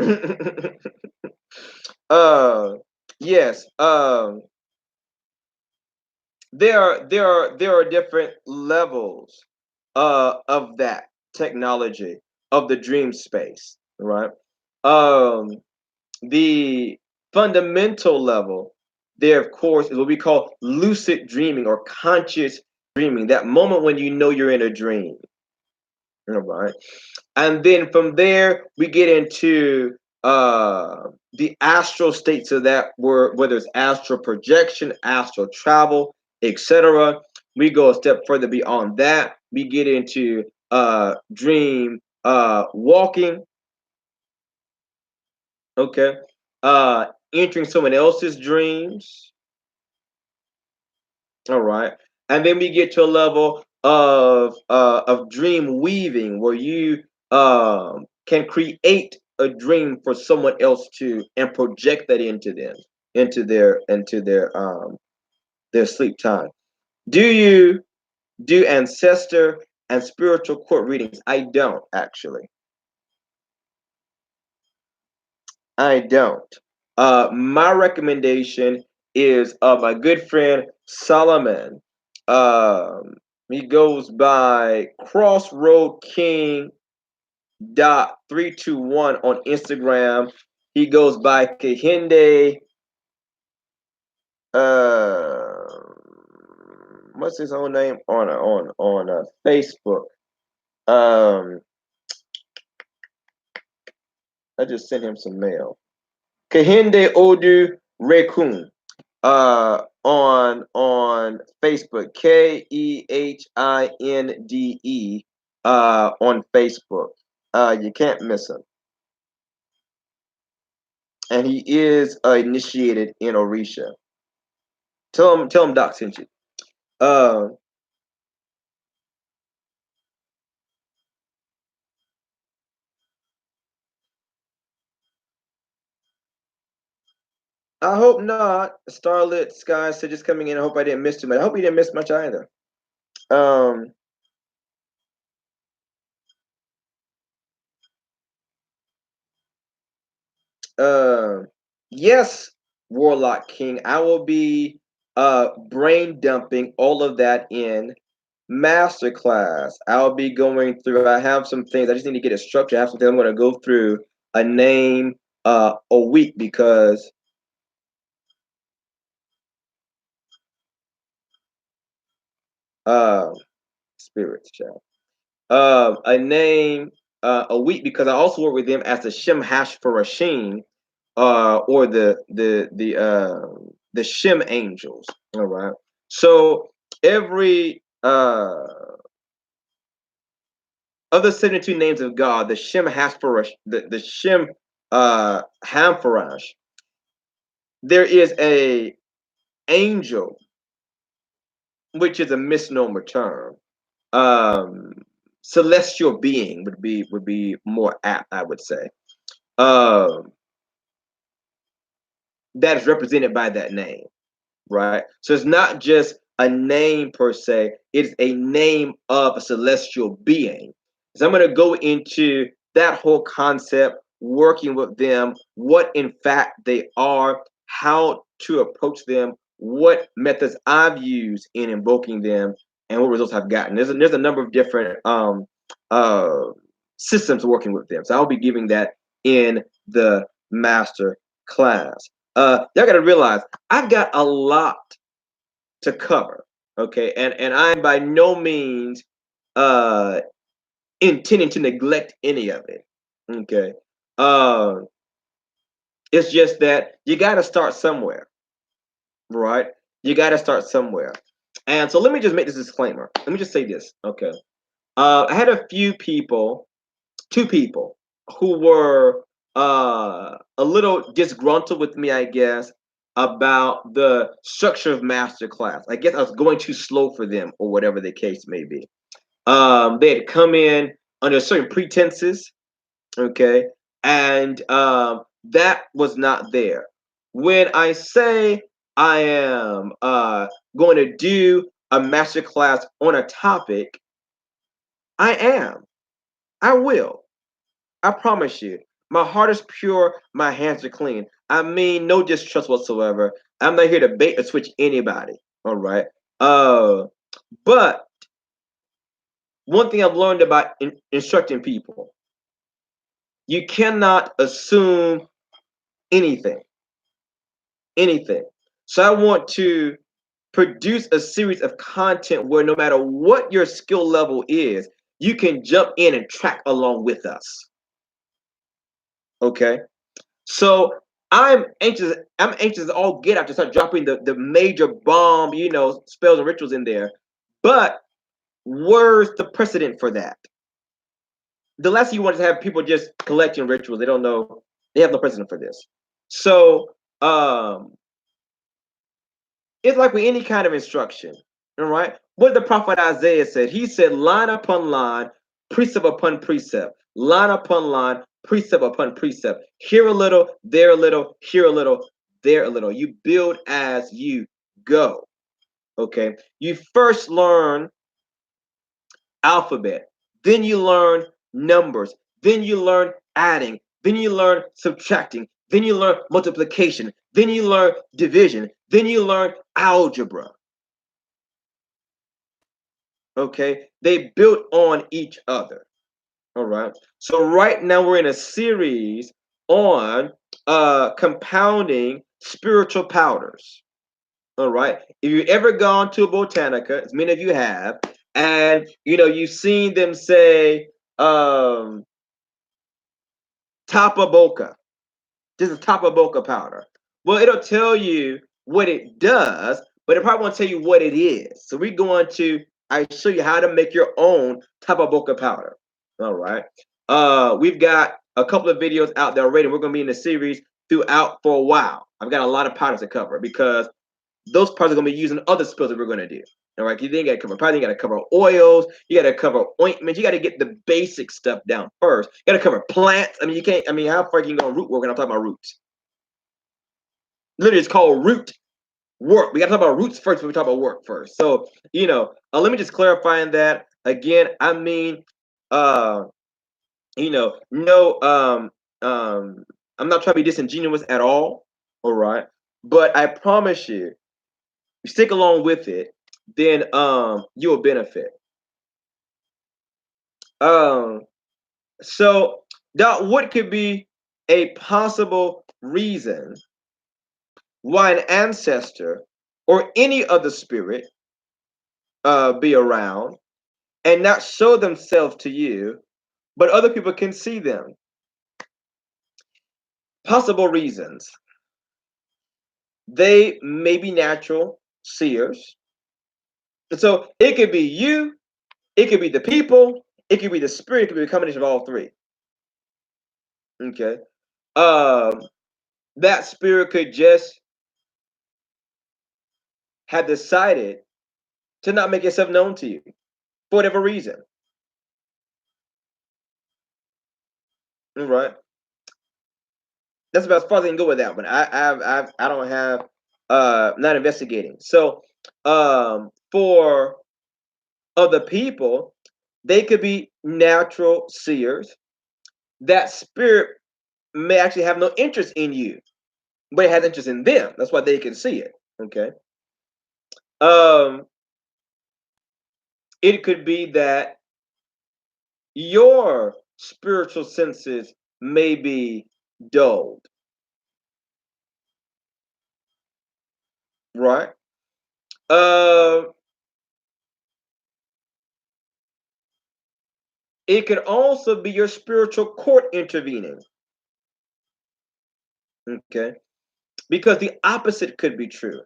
uh yes. There are different levels of that technology of the dream space, right? Um the fundamental level there, of course, is what we call lucid dreaming or conscious dreaming, that moment when you know you're in a dream. All right. And then from there we get into the astral states of that, whether it's astral projection, astral travel, etc. We go a step further beyond that. We get into dream walking, okay, uh entering someone else's dreams. All right. And then we get to a level of dream weaving where you can create a dream for someone else to and project that into them, into their sleep time. Do you do ancestor and spiritual court readings? I don't actually. I don't. My recommendation is my good friend Solomon. Um, he goes by Crossroad King dot 321 on Instagram. He goes by Kahinde. Uh, what's his own name on Facebook? Um, I just sent him some mail. Kahinde Odu Rekun. On Facebook, Kehinde, on Facebook. You can't miss him, and he is initiated in Orisha. Tell him Doc sent you. uh I hope not. Starlit Sky said just coming in. I hope I didn't miss too much. I hope you didn't miss much either. Um, uh, yes, Warlock King. I will be brain dumping all of that in masterclass. I'll be going through. I have some things. I just need to get it structured. I have something I'm going to go through a name a week because uh spirits, child. A name a week because I also work with them as the Shem Hash for Rasheen, or the Shem Angels. All right. So every of the 72 names of God, the Shem Hasparash, the Shem Hamfarash, there is a angel, which is a misnomer term. Um, Celestial being would be more apt, I would say. Um, that is represented by that name, right? So it's not just a name per se, it's a name of a celestial being. So I'm going to go into that whole concept, working with them, what in fact they are, how to approach them, what methods I've used in invoking them, and what results I've gotten. There's a number of different uh, systems working with them. So I'll be giving that in the master class. Y'all got to realize I've got a lot to cover. Okay, and I'm by no means uh intending to neglect any of it. Okay. Uh it's just that you gotta start somewhere, right? You gotta start somewhere. And so let me just make this disclaimer. Let me just say this. Okay. I had a few people, two people, who were a little disgruntled with me, I guess, about the structure of masterclass. I guess I was going too slow for them, or whatever the case may be. They had come in under certain pretenses, okay, and that was not there. When I say I am going to do a masterclass on a topic, I am. I will. I promise you. My heart is pure. My hands are clean. I mean, no distrust whatsoever. I'm not here to bait or switch anybody. All right. Uh, but one thing I've learned about instructing people, you cannot assume anything. Anything. So I want to produce a series of content where no matter what your skill level is, you can jump in and track along with us. Okay. So I'm anxious to all get out to start dropping the major bomb, spells and rituals in there. But where's the precedent for that? The last thing you want is to have people just collecting rituals. They don't know, they have no precedent for this. So it's like with any kind of instruction. All right. What the prophet Isaiah said, he said, line upon line, precept upon precept, line upon line, precept upon precept. Here a little, there a little, here a little, there a little. You build as you go. Okay. You first learn alphabet, then you learn numbers, then you learn adding, then you learn subtracting, then you learn multiplication, then you learn division, then you learn algebra. Okay, they built on each other. All right. So right now we're in a series on compounding spiritual powders. All right. If you've ever gone to a botanica, as many of you have, and you've seen them say tapa boca. This is tapa boca powder. Well, it'll tell you what it does, but it probably won't tell you what it is. So we're going to I show you how to make your own tapa boca powder. All right. We've got a couple of videos out there already. We're going to be in the series throughout for a while. I've got a lot of powders to cover because those parts are going to be using other spills that we're going to do. All right, you then got to cover powder, you got to cover oils, you got to cover ointments, you got to get the basic stuff down first. You got to cover plants. I mean, you can't. I mean, how far can you go on root work when I'm talking about roots? Literally, it's called root work. We got to talk about roots first, but we talk about work first. So, let me just clarify that again. I mean, uh, no, I'm not trying to be disingenuous at all. All right, but I promise you, stick along with it, then you'll benefit. Um, so now, what could be a possible reason why an ancestor or any other spirit be around and not show themselves to you, but other people can see them? Possible reasons. They may be natural seers. So it could be you, it could be the people, it could be the spirit, it could be a combination of all three. Okay. Um, that spirit could just have decided to not make itself known to you for whatever reason. All right. That's about as far as I can go with that one. I don't have not investigating. So for other people, they could be natural seers. That spirit may actually have no interest in you, but it has interest in them. That's why they can see it. Okay. Um, it could be that your spiritual senses may be dulled, right? Uh, it could also be your spiritual court intervening. Okay. Because the opposite could be true.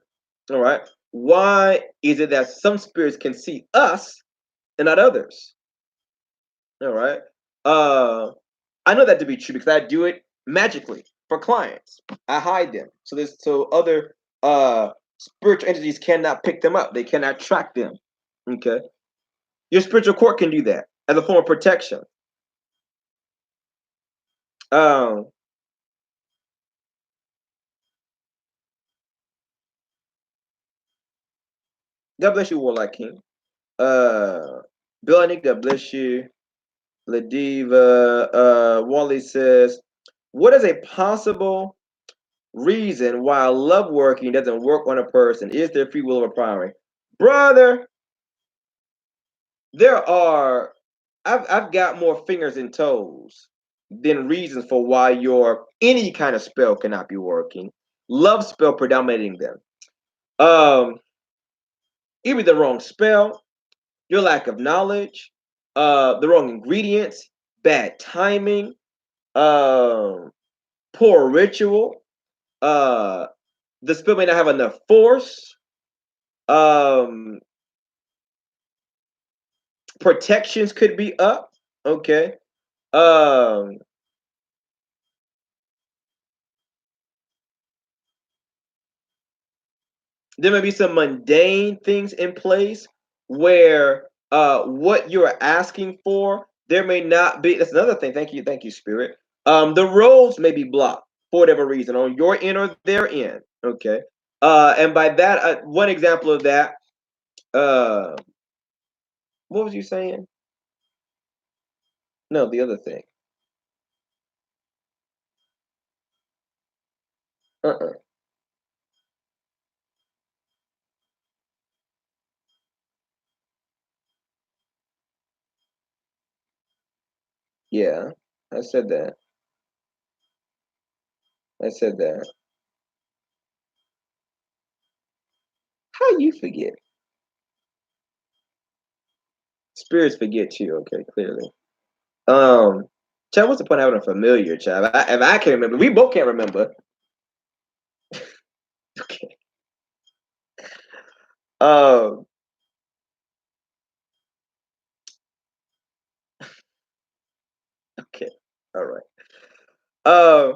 All right. Why is it that some spirits can see us and not others? All right. Uh, I know that to be true because I do it magically for clients. I hide them so other spiritual entities cannot pick them up. They cannot track them. Okay. Your spiritual court can do that as a form of protection. Um, God bless you, Warlock King. Bill, God bless you. Ladiva, Wally says, what is a possible reason why love working doesn't work on a person? Is there free will of primary? Brother, there are, I've got more fingers and toes than reasons for why your any kind of spell cannot be working. Love spell predominating them. Um, Either the wrong spell, your lack of knowledge, the wrong ingredients, bad timing, um, poor ritual. Uh, the spell may not have enough force. Um, Protections could be up. Okay. Um, there may be some mundane things in place where what you're asking for, there may not be. That's another thing. Thank you, Spirit. The roads may be blocked for whatever reason on your end or their end. Okay. And by that, one example of that, uh, what was you saying? No, the other thing. Uh-uh. Yeah, I said that. I said that. How you forget? Spirits forget too. Okay, clearly. Um, Chad, what's the point of having a familiar, Chad? If I can't remember, we both can't remember. Okay. Um, okay. All right. Uh,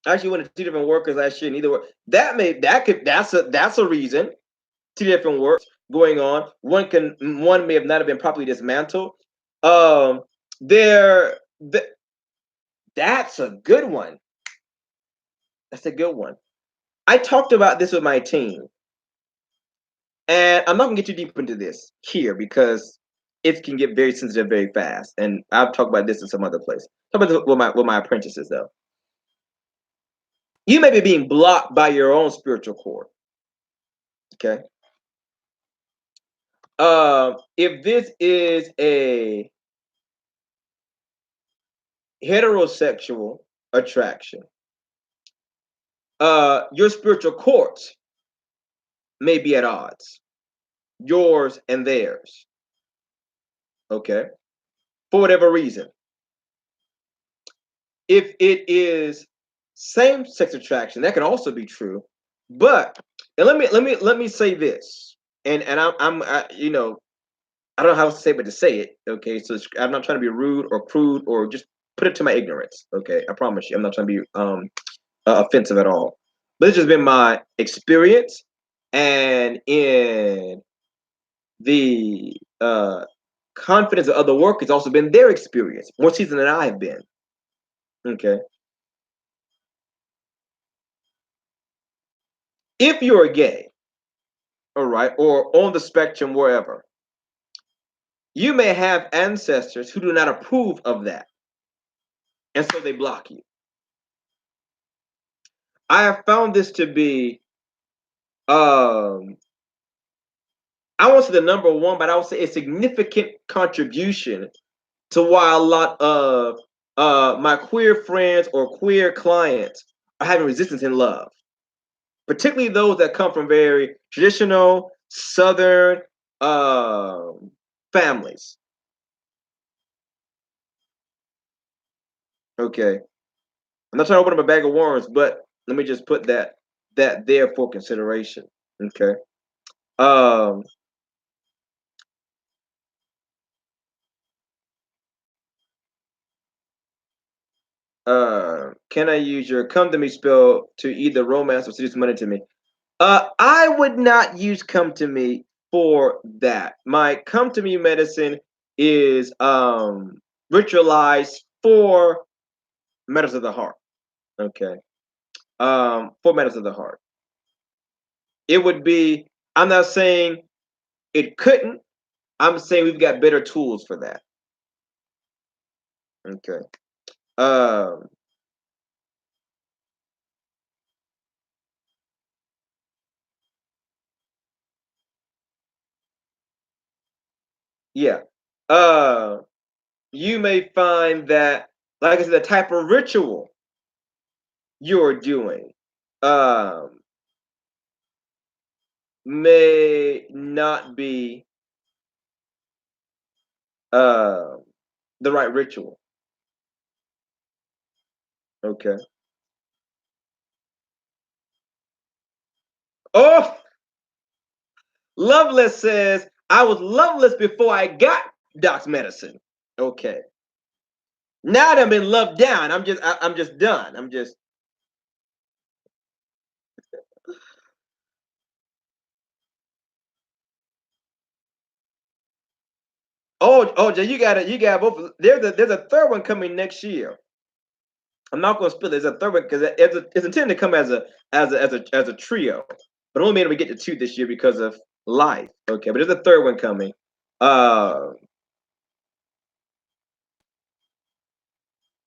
actually, one of two different workers last year. Neither work. That's a reason. Two different works going on. One may have not have been properly dismantled. Um, there. That's a good one. That's a good one. I talked about this with my team, and I'm not gonna get too deep into this here because it can get very sensitive very fast. And I've talked about this in some other place. Talk about this with my apprentices though. You may be being blocked by your own spiritual cord. Okay. If this is a heterosexual attraction, your spiritual cords may be at odds, yours and theirs. Okay. For whatever reason. If it is same-sex attraction, that can also be true. But and let me say this, and you know, I don't know how to say it, but to say it. Okay, so I'm not trying to be rude or crude or just put it to my ignorance. Okay, I promise you, I'm not trying to be offensive at all. But it's just been my experience, and in the confidence of other workers, also been their experience more seasoned than I have been. Okay, if you're gay, all right, or on the spectrum wherever, you may have ancestors who do not approve of that, and so they block you. I have found this to be, um, I won't say the number one, but I would say a significant contribution to why a lot of my queer friends or queer clients are having resistance in love, particularly those that come from very traditional Southern families. Okay, I'm not trying to open up a bag of worms, but let me just put that there for consideration. Okay. Um. Can I use your "come to me" spell to either romance or seduce money to me? I would not use "come to me" for that. My "come to me" medicine is ritualized for matters of the heart. Okay. For matters of the heart, it would be. I'm not saying it couldn't. I'm saying we've got better tools for that. Okay. Um, yeah. Uh, you may find that, like I said, the type of ritual you're doing um, may not be uh, the right ritual. Okay. Oh, Loveless says I was loveless before I got Doc's medicine. Okay. Now that I've been loved down, I'm just done. I'm just. Oh, Jay, you got both. There's a third one coming next year. I'm not going to spill it. There's a third one because it's intended to come as a trio, but only made able to get to two this year because of life. Okay, but there's a third one coming. Uh,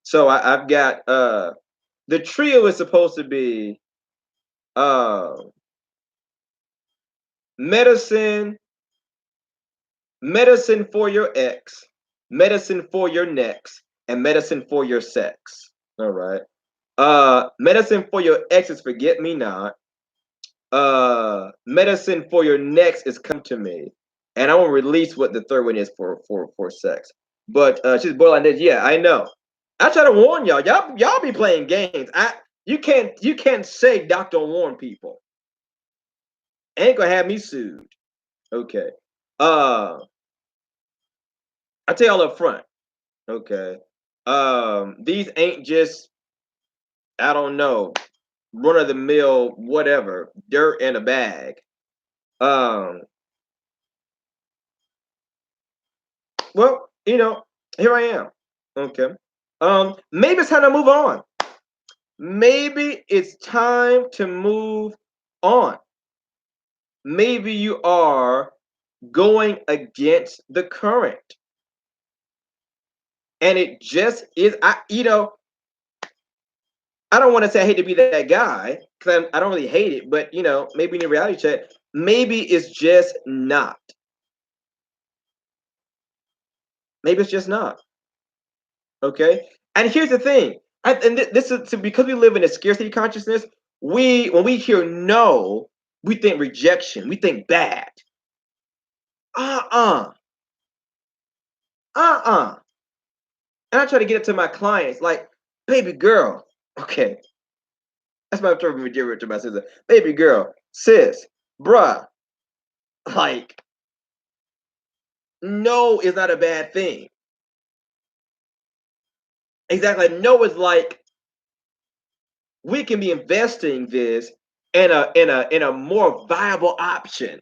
so I've got the trio is supposed to be uh medicine, medicine for your ex, medicine for your next, and medicine for your sex. All right. Medicine for your ex is forget me not. Medicine for your next is come to me, and I won't release what the third one is for sex. But she's borderline this. Yeah, I know. I try to warn y'all. Y'all be playing games. You can't say doctor warn people. Ain't gonna have me sued. Okay. Uh, I tell y'all up front. Okay. These ain't just, I don't know, run of the mill whatever dirt in a bag. Um. Well, here I am. Okay. Maybe it's time to move on. maybe it's time to move on. Maybe you are going against the current. And it just is, I don't want to say I hate to be that guy because I don't really hate it, but maybe in a reality check, maybe it's just not. Maybe it's just not. Okay. And here's the thing. And this is because we live in a scarcity consciousness. When we hear no, we think rejection. We think bad. Uh-uh. Uh-uh. And I try to get it to my clients like, baby girl. Okay. That's my term of endearment to my sister. Baby girl, sis, bruh. Like, no is not a bad thing. Exactly. No is like we can be investing this in a more viable option.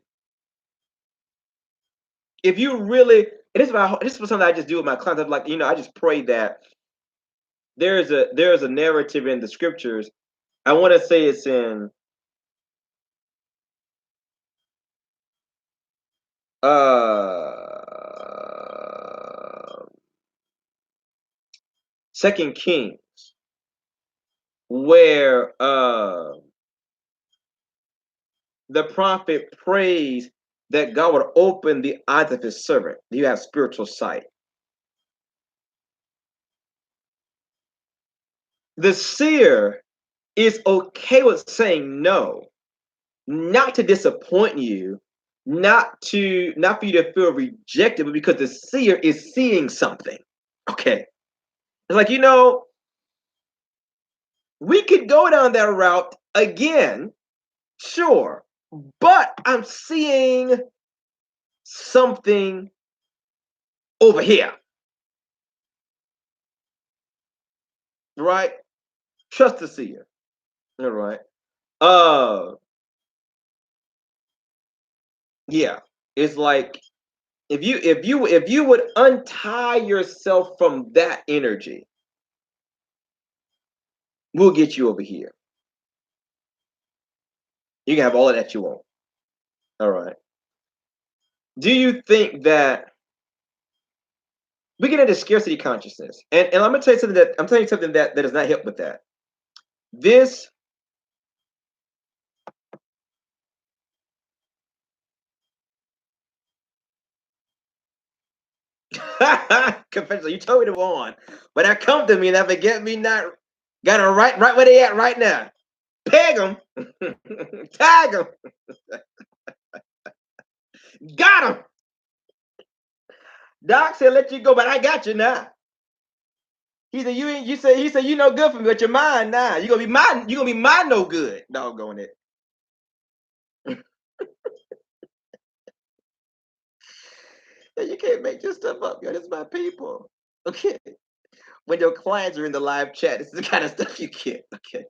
If you really, this is something I just do with my clients. I'm like, I just pray that there's a narrative in the scriptures. I want to say it's in uh Second Kings where the prophet prays that God would open the eyes of his servant. You have spiritual sight. The seer is okay with saying no, not to disappoint you, not for you to feel rejected, but because the seer is seeing something. Okay. It's like, we could go down that route again, sure, but I'm seeing something over here, right? Trust the seer. All right. Uh yeah. It's like if you would untie yourself from that energy, we'll get you over here. You can have all of that you want. All right. Do you think that we get into scarcity consciousness? And I'm gonna tell you something that I'm telling you something that does not help with that. This confession, you told me to go on, but that come to me and that forget me not got it right where they at right now. Peg them, tag them, got them. Doc said let you go, but I got you now. He said he said you no good for me, but you're mine now. You gonna be mine no good. Doggone it. You can't make this stuff up, yo. This is my people. Okay. When your clients are in the live chat, this is the kind of stuff you get. Okay.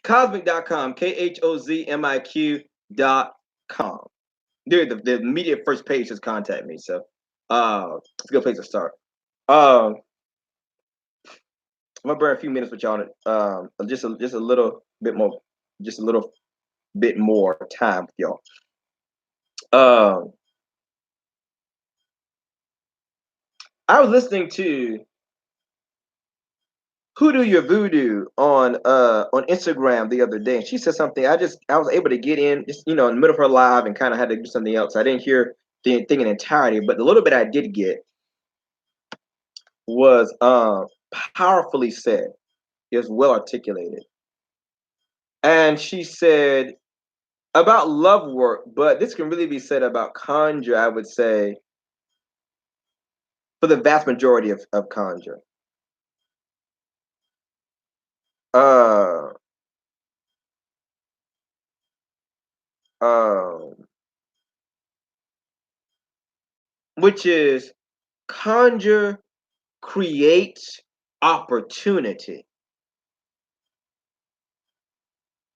Cosmic.com, KHOZMIQ.com. Dude, the immediate first page says contact me. So it's a good place to start. I'm gonna burn a few minutes with y'all on it. Just a little bit more, just a little bit more time with y'all. I was listening to Hoodoo Your Voodoo on Instagram the other day, and she said something. I was able to get in just in the middle of her live and kind of had to do something else. I didn't hear the thing in entirety, but the little bit I did get was powerfully said. It was well articulated, and she said about love work, but this can really be said about conjure. I would say for the vast majority of conjure. Uh, um, which is conjure creates opportunity.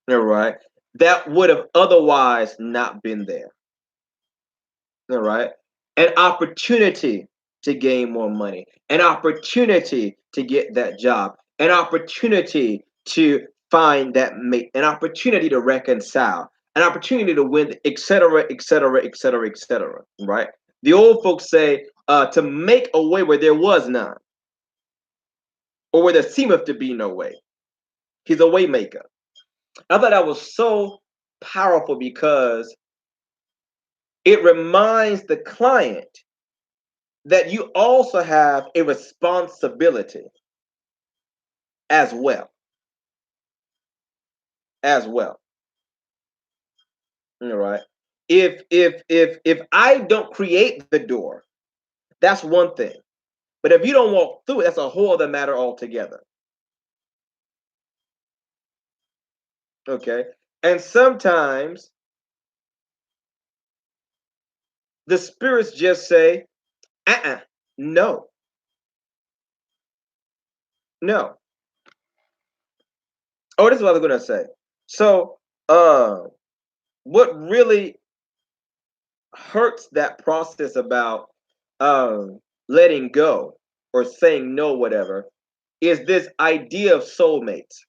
All right. That would have otherwise not been there. All right. An opportunity to gain more money, an opportunity to get that job, an opportunity to find that mate, an opportunity to reconcile, an opportunity to win, etc., etc., etc., etc. Right? The old folks say to make a way where there was none, or where there seemeth to be no way. He's a way maker. I thought that was so powerful because it reminds the client that you also have a responsibility as well, as well. All right. If I don't create the door, that's one thing. But if you don't walk through it, that's a whole other matter altogether. Okay. And sometimes the spirits just say, no, no. Oh, this is what I was gonna say. So what really hurts that process about letting go or saying no, whatever, is this idea of soulmates.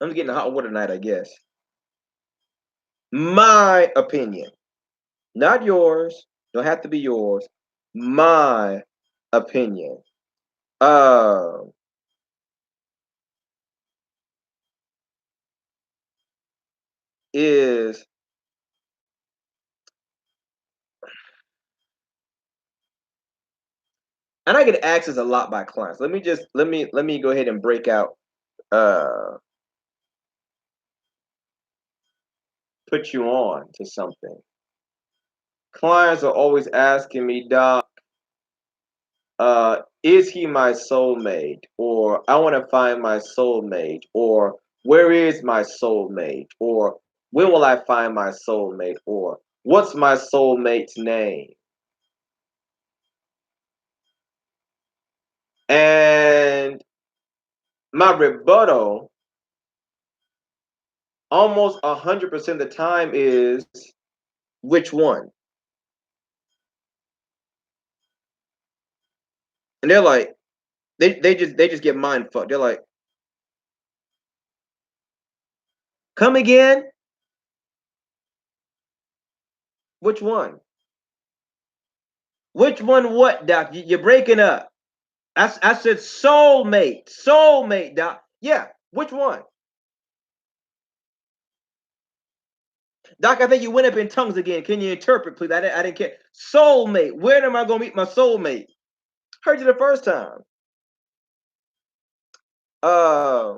I'm getting hot water tonight, I guess. My opinion, not yours, don't have to be yours. My opinion. Uh, is and I get asked this a lot by clients. Let me go ahead and break out uh put you on to something. Clients are always asking me, Doc, is he my soulmate? Or I want to find my soulmate, or where is my soulmate? Or when will I find my soulmate? Or what's my soulmate's name? And my rebuttal almost 100% of the time is which one? And they're like, they just get mind fucked. They're like, come again? Which one? Which one? What, Doc? You're breaking up. I said soulmate, soulmate, Doc. Yeah, which one? Doc, I think you went up in tongues again. Can you interpret, please? I didn't care. Soulmate. Where am I going to meet my soulmate? Heard you the first time. Uh,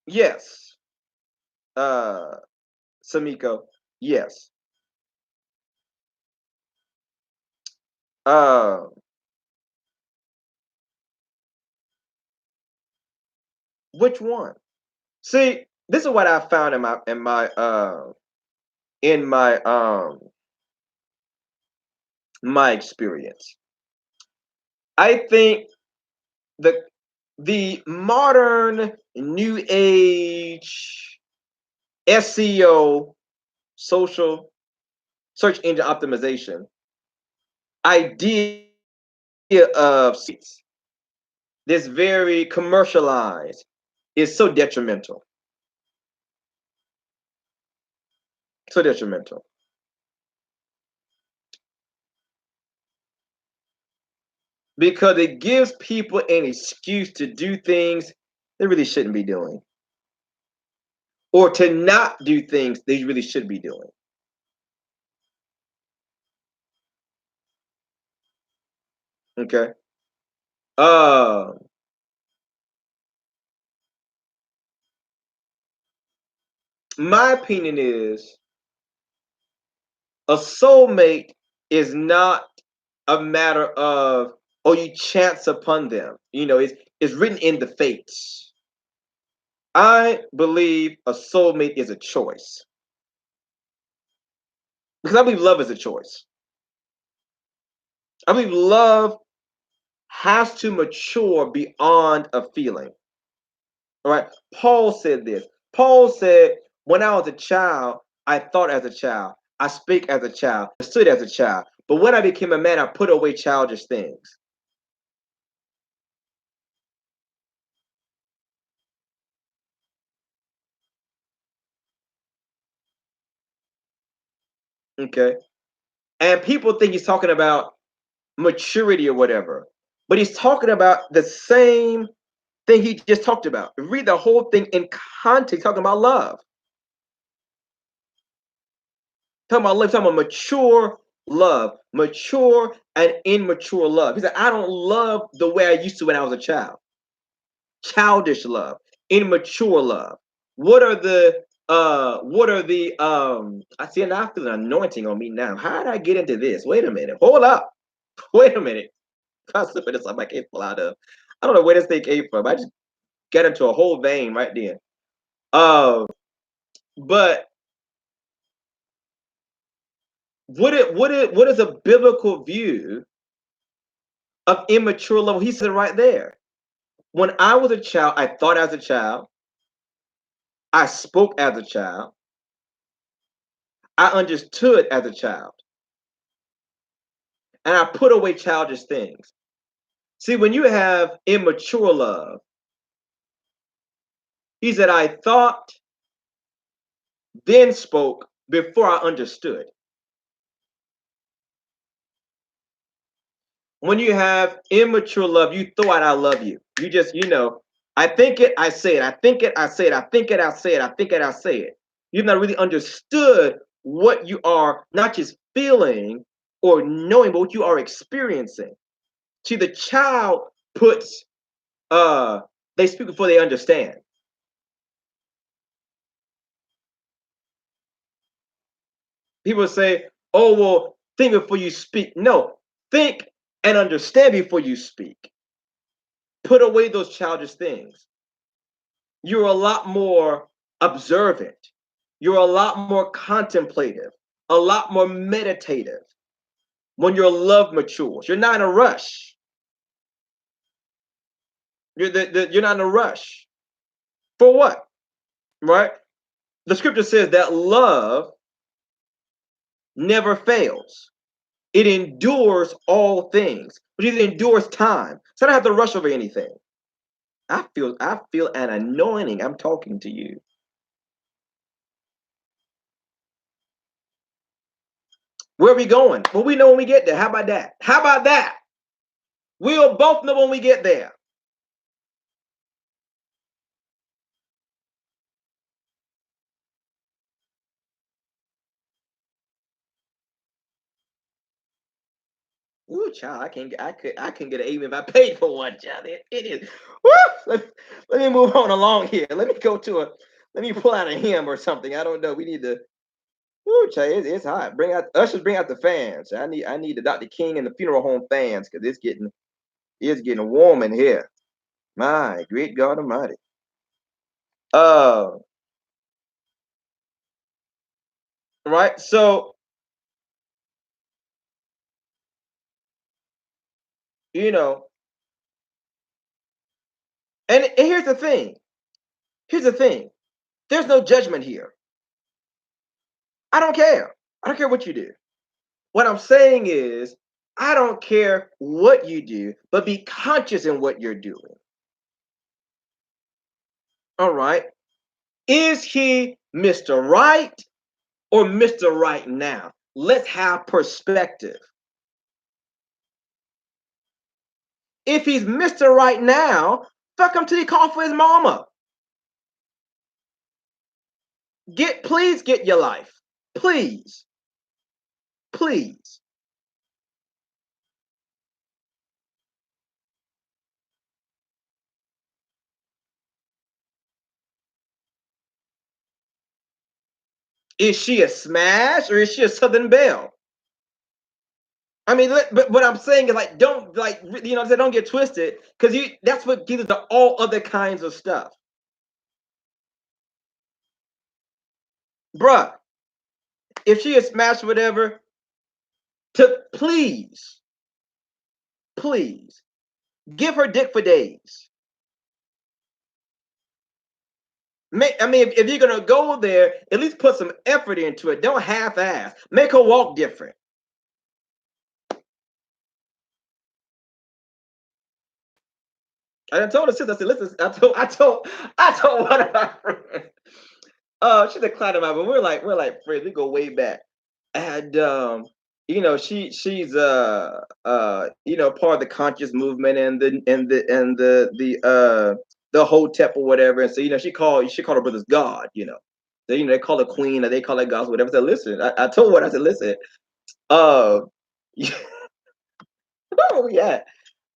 yes. Uh, Samiko. Yes. Uh, which one? See, this is what I found in my experience. I think the the modern new age SEO, social search engine optimization idea of this very commercialized is so detrimental. So detrimental because it gives people an excuse to do things they really shouldn't be doing, or to not do things they really should be doing. Okay. Uh, my opinion is a soulmate is not a matter of, oh, you chance upon them. It's written in the fates. I believe a soulmate is a choice because I believe love is a choice. I believe love has to mature beyond a feeling. All right. Paul said this. Paul said, when I was a child, I thought as a child, I speak as a child, I stood as a child. But when I became a man, I put away childish things. Okay. And people think he's talking about maturity or whatever, but he's talking about the same thing he just talked about. Read the whole thing in context, talking about love. Talking about mature love, mature and immature love. He said, I don't love the way I used to when I was a child. Childish love, immature love. What are the I see, and I feel an anointing on me now. How did I get into this? Wait a minute. Hold up. Wait a minute. I slipping this I can't pull out of. I don't know where this thing came from. I just got into a whole vein right then. Uh, but what is a biblical view of immature love? He said right there. When I was a child, I thought as a child, I spoke as a child, I understood as a child, and I put away childish things. See, when you have immature love, he said, I thought, then spoke before I understood. When you have immature love, you throw out, I love you. You just, I think it, I say it. I think it, I say it. I think it, I say it. I think it, I say it. You've not really understood what you are not just feeling or knowing, but what you are experiencing. See, the child puts, they speak before they understand. People say, oh, well, think before you speak. No, think and understand before you speak. Put away those childish things. You're a lot more observant. You're a lot more contemplative, a lot more meditative when your love matures. You're not in a rush. You're not in a rush. For what? Right? The scripture says that love never fails. It endures all things, but it endures time. So I don't have to rush over anything. I feel an anointing. I'm talking to you. Where are we going? Well, we know when we get there. How about that? How about that? We'll both know when we get there. Ooh, child, I can get an even if I paid for one, child. It is. Woo! Let me move on along here. Let me pull out a hymn or something. I don't know. We need to. Woo, child, it's hot. Bring out the fans. I need the Dr. King and the funeral home fans because it's getting warm in here. My great God Almighty. Uh, right. So you know, and here's the thing. Here's the thing. There's no judgment here. I don't care. I don't care what you do. What I'm saying is, I don't care what you do, but be conscious in what you're doing. All right. Is he Mr. Right or Mr. Right now? Let's have perspective. If he's Mr. Right now, fuck him till he call for his mama. Please get your life. Please. Please. Is she a smash or is she a Southern Belle? I mean, but what I'm saying is like, don't like, I'm saying, don't get twisted, because that's what gives to all other kinds of stuff, bruh. If she is smashed, whatever, to please give her dick for days. I mean, if you're gonna go there, at least put some effort into it. Don't half-ass. Make her walk different. I told her sister, I said, listen, I told one of my friends. She's a client of mine, but we're like friends. We go way back. and she's part of the conscious movement and the Hotep or whatever. And so she called her brothers God. They call her queen or they call her gods, whatever. I said, listen, I told her, I said, listen, uh where were we at?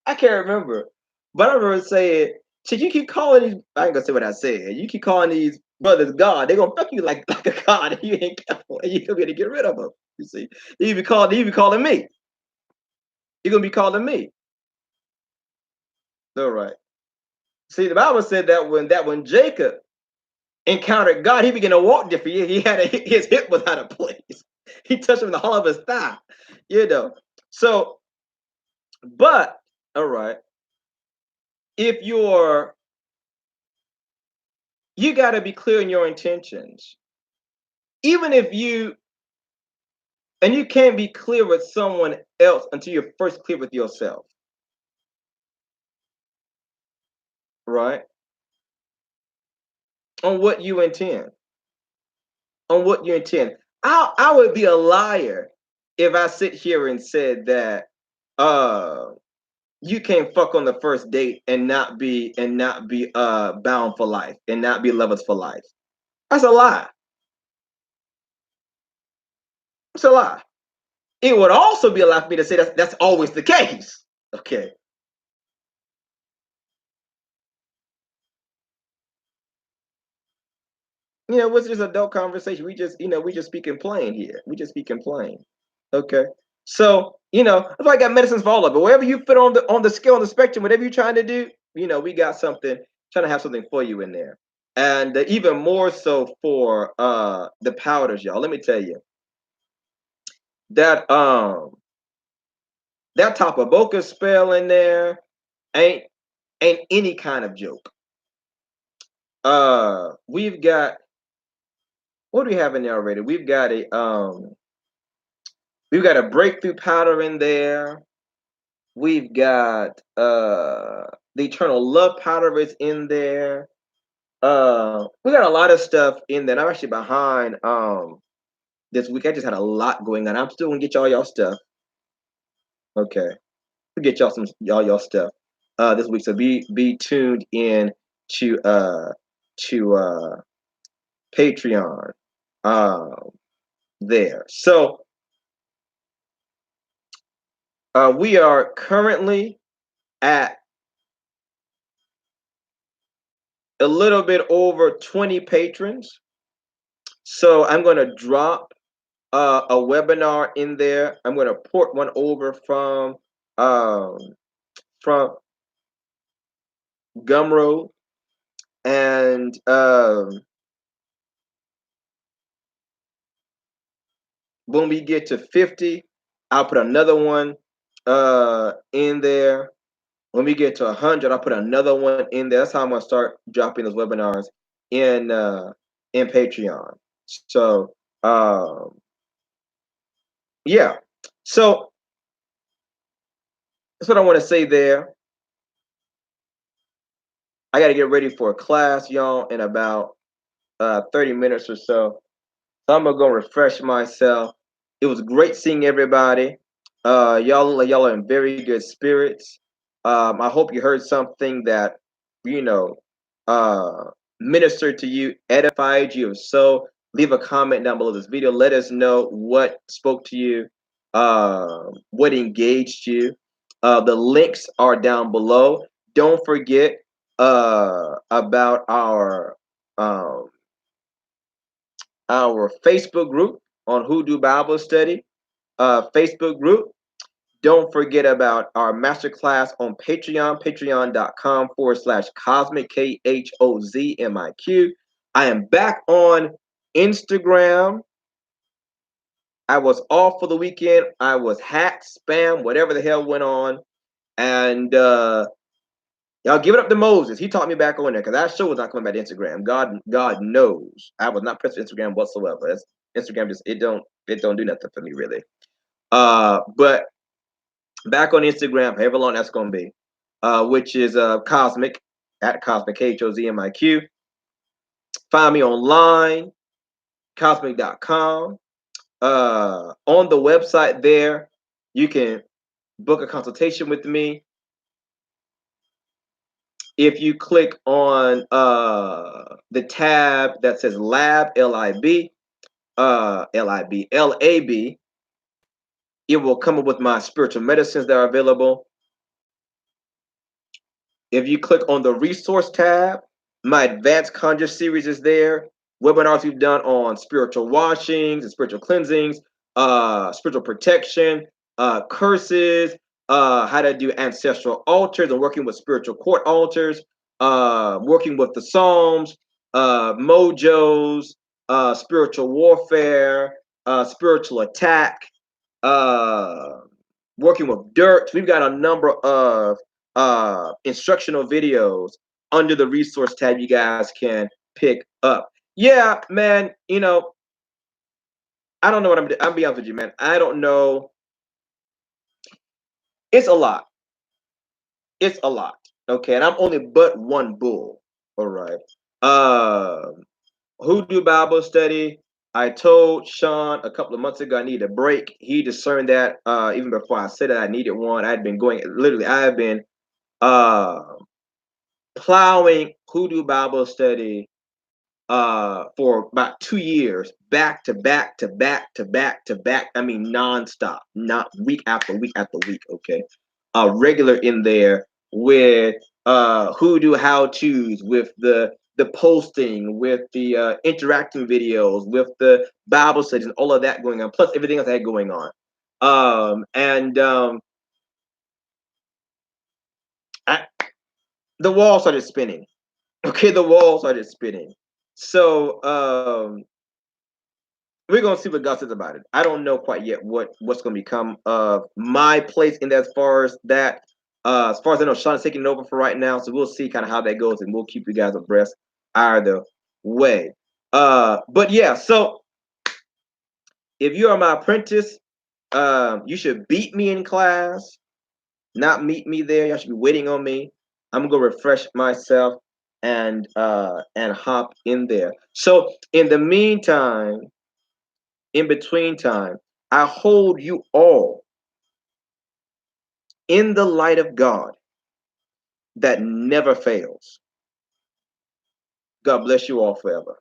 I can't remember. But I remember saying, should you keep calling these, I ain't gonna say what I said. You keep calling these brothers God, they're gonna fuck you like a god if you ain't careful, and you're gonna be able to get rid of them. You see, you be calling me. You're gonna be calling me. All right. See, the Bible said that when Jacob encountered God, he began to walk different. He had his hip was out of place. He touched him in the hollow of his thigh. You know. So, but all right, if you got to be clear in your intentions. Even if you can't be clear with someone else until you're first clear with yourself, right? On what you intend. On what you intend. I would be a liar if I sit here and said that uh you can't fuck on the first date and not be bound for life and not be lovers for life. That's a lie. It's a lie. It would also be a lie for me to say that's always the case. Okay. What's just adult conversation? We just speaking plain here. We just speaking plain. Okay. So, that's why I got medicines for all of it. Wherever you fit on the scale, on the spectrum, whatever you're trying to do, we got something, trying to have something for you in there. And even more so for the powders, y'all. Let me tell you that that Tapaboca spell in there ain't ain't any kind of joke. We've got, what do we have in there already? We've got a breakthrough powder in there. We've got the eternal love powder is in there. We got a lot of stuff in there. I'm actually behind this week. I just had a lot going on. I'm still gonna get y'all stuff. Okay. We'll get y'all some y'all stuff this week. So be tuned in to Patreon there. So we are currently at a little bit over 20 patrons. So I'm going to drop a webinar in there. I'm going to port one over um, from Gumroad, and when we get to 50, I'll put another one in there. When we get to 100, I'll put another one in there. That's how I'm going to start dropping those webinars in Patreon. So yeah. So that's what I want to say there. I got to get ready for a class, y'all, in about 30 minutes or so. So I'm gonna go refresh myself. It was great seeing everybody. Y'all look like y'all are in very good spirits. I hope you heard something that you know uh, ministered to you, edified you. If so, leave a comment down below this video. Let us know what spoke to you, what engaged you. The links are down below. Don't forget about our Facebook group on Hoodoo Bible Study Facebook group. Don't forget about our masterclass on Patreon, patreon.com/cosmic, KHOZMIQ. I am back on Instagram. I was off for the weekend. I was hacked, spam, whatever the hell went on. And y'all give it up to Moses. He taught me back on there because that show was not coming back to Instagram. God knows. I was not pressing Instagram whatsoever. Instagram just it don't do nothing for me really. But back on Instagram, however long that's gonna be, which is Cosmic at Cosmic KHOZMIQ. Find me online, cosmic.com. on the website there, you can book a consultation with me. If you click on the tab that says Lab, L-I-B, L-I-B, L-A-B, it will come up with my spiritual medicines that are available. If you click on the resource tab, my advanced conjure series is there. Webinars we've done on spiritual washings and spiritual cleansings, spiritual protection, curses, how to do ancestral altars and working with spiritual court altars, working with the Psalms, mojos, spiritual warfare, spiritual attack, uh, working with dirt. We've got a number of instructional videos under the resource tab you guys can pick up. Yeah, man, I don't know what I'm be honest with you, man. I don't know. It's a lot. It's a lot. Okay, and I'm only but one bull. All right. Hoodoo Bible study. I told Sean a couple of months ago I needed a break. He discerned that even before I said that I needed one. I had been going literally. I have been uh plowing Hoodoo Bible study for about 2 years, back to back to back to back to back. I mean, nonstop, not week after week after week. Okay, regular in there with Hoodoo how tos, with the posting, with the interacting videos, with the Bible studies, and all of that going on, plus everything else I had going on. And I, the wall started spinning. Okay, the wall started spinning. So we're gonna see what God says about it. I don't know quite yet what's gonna become of my place in that as far as that. As far as I know, Sean is taking it over for right now, so we'll see kind of how that goes, and we'll keep you guys abreast either way. But yeah, so if you are my apprentice, you should beat me in class, not meet me there. Y'all should be waiting on me. I'm gonna go refresh myself and hop in there. So in the meantime, in between time, I hold you all in the light of God that never fails. God bless you all forever.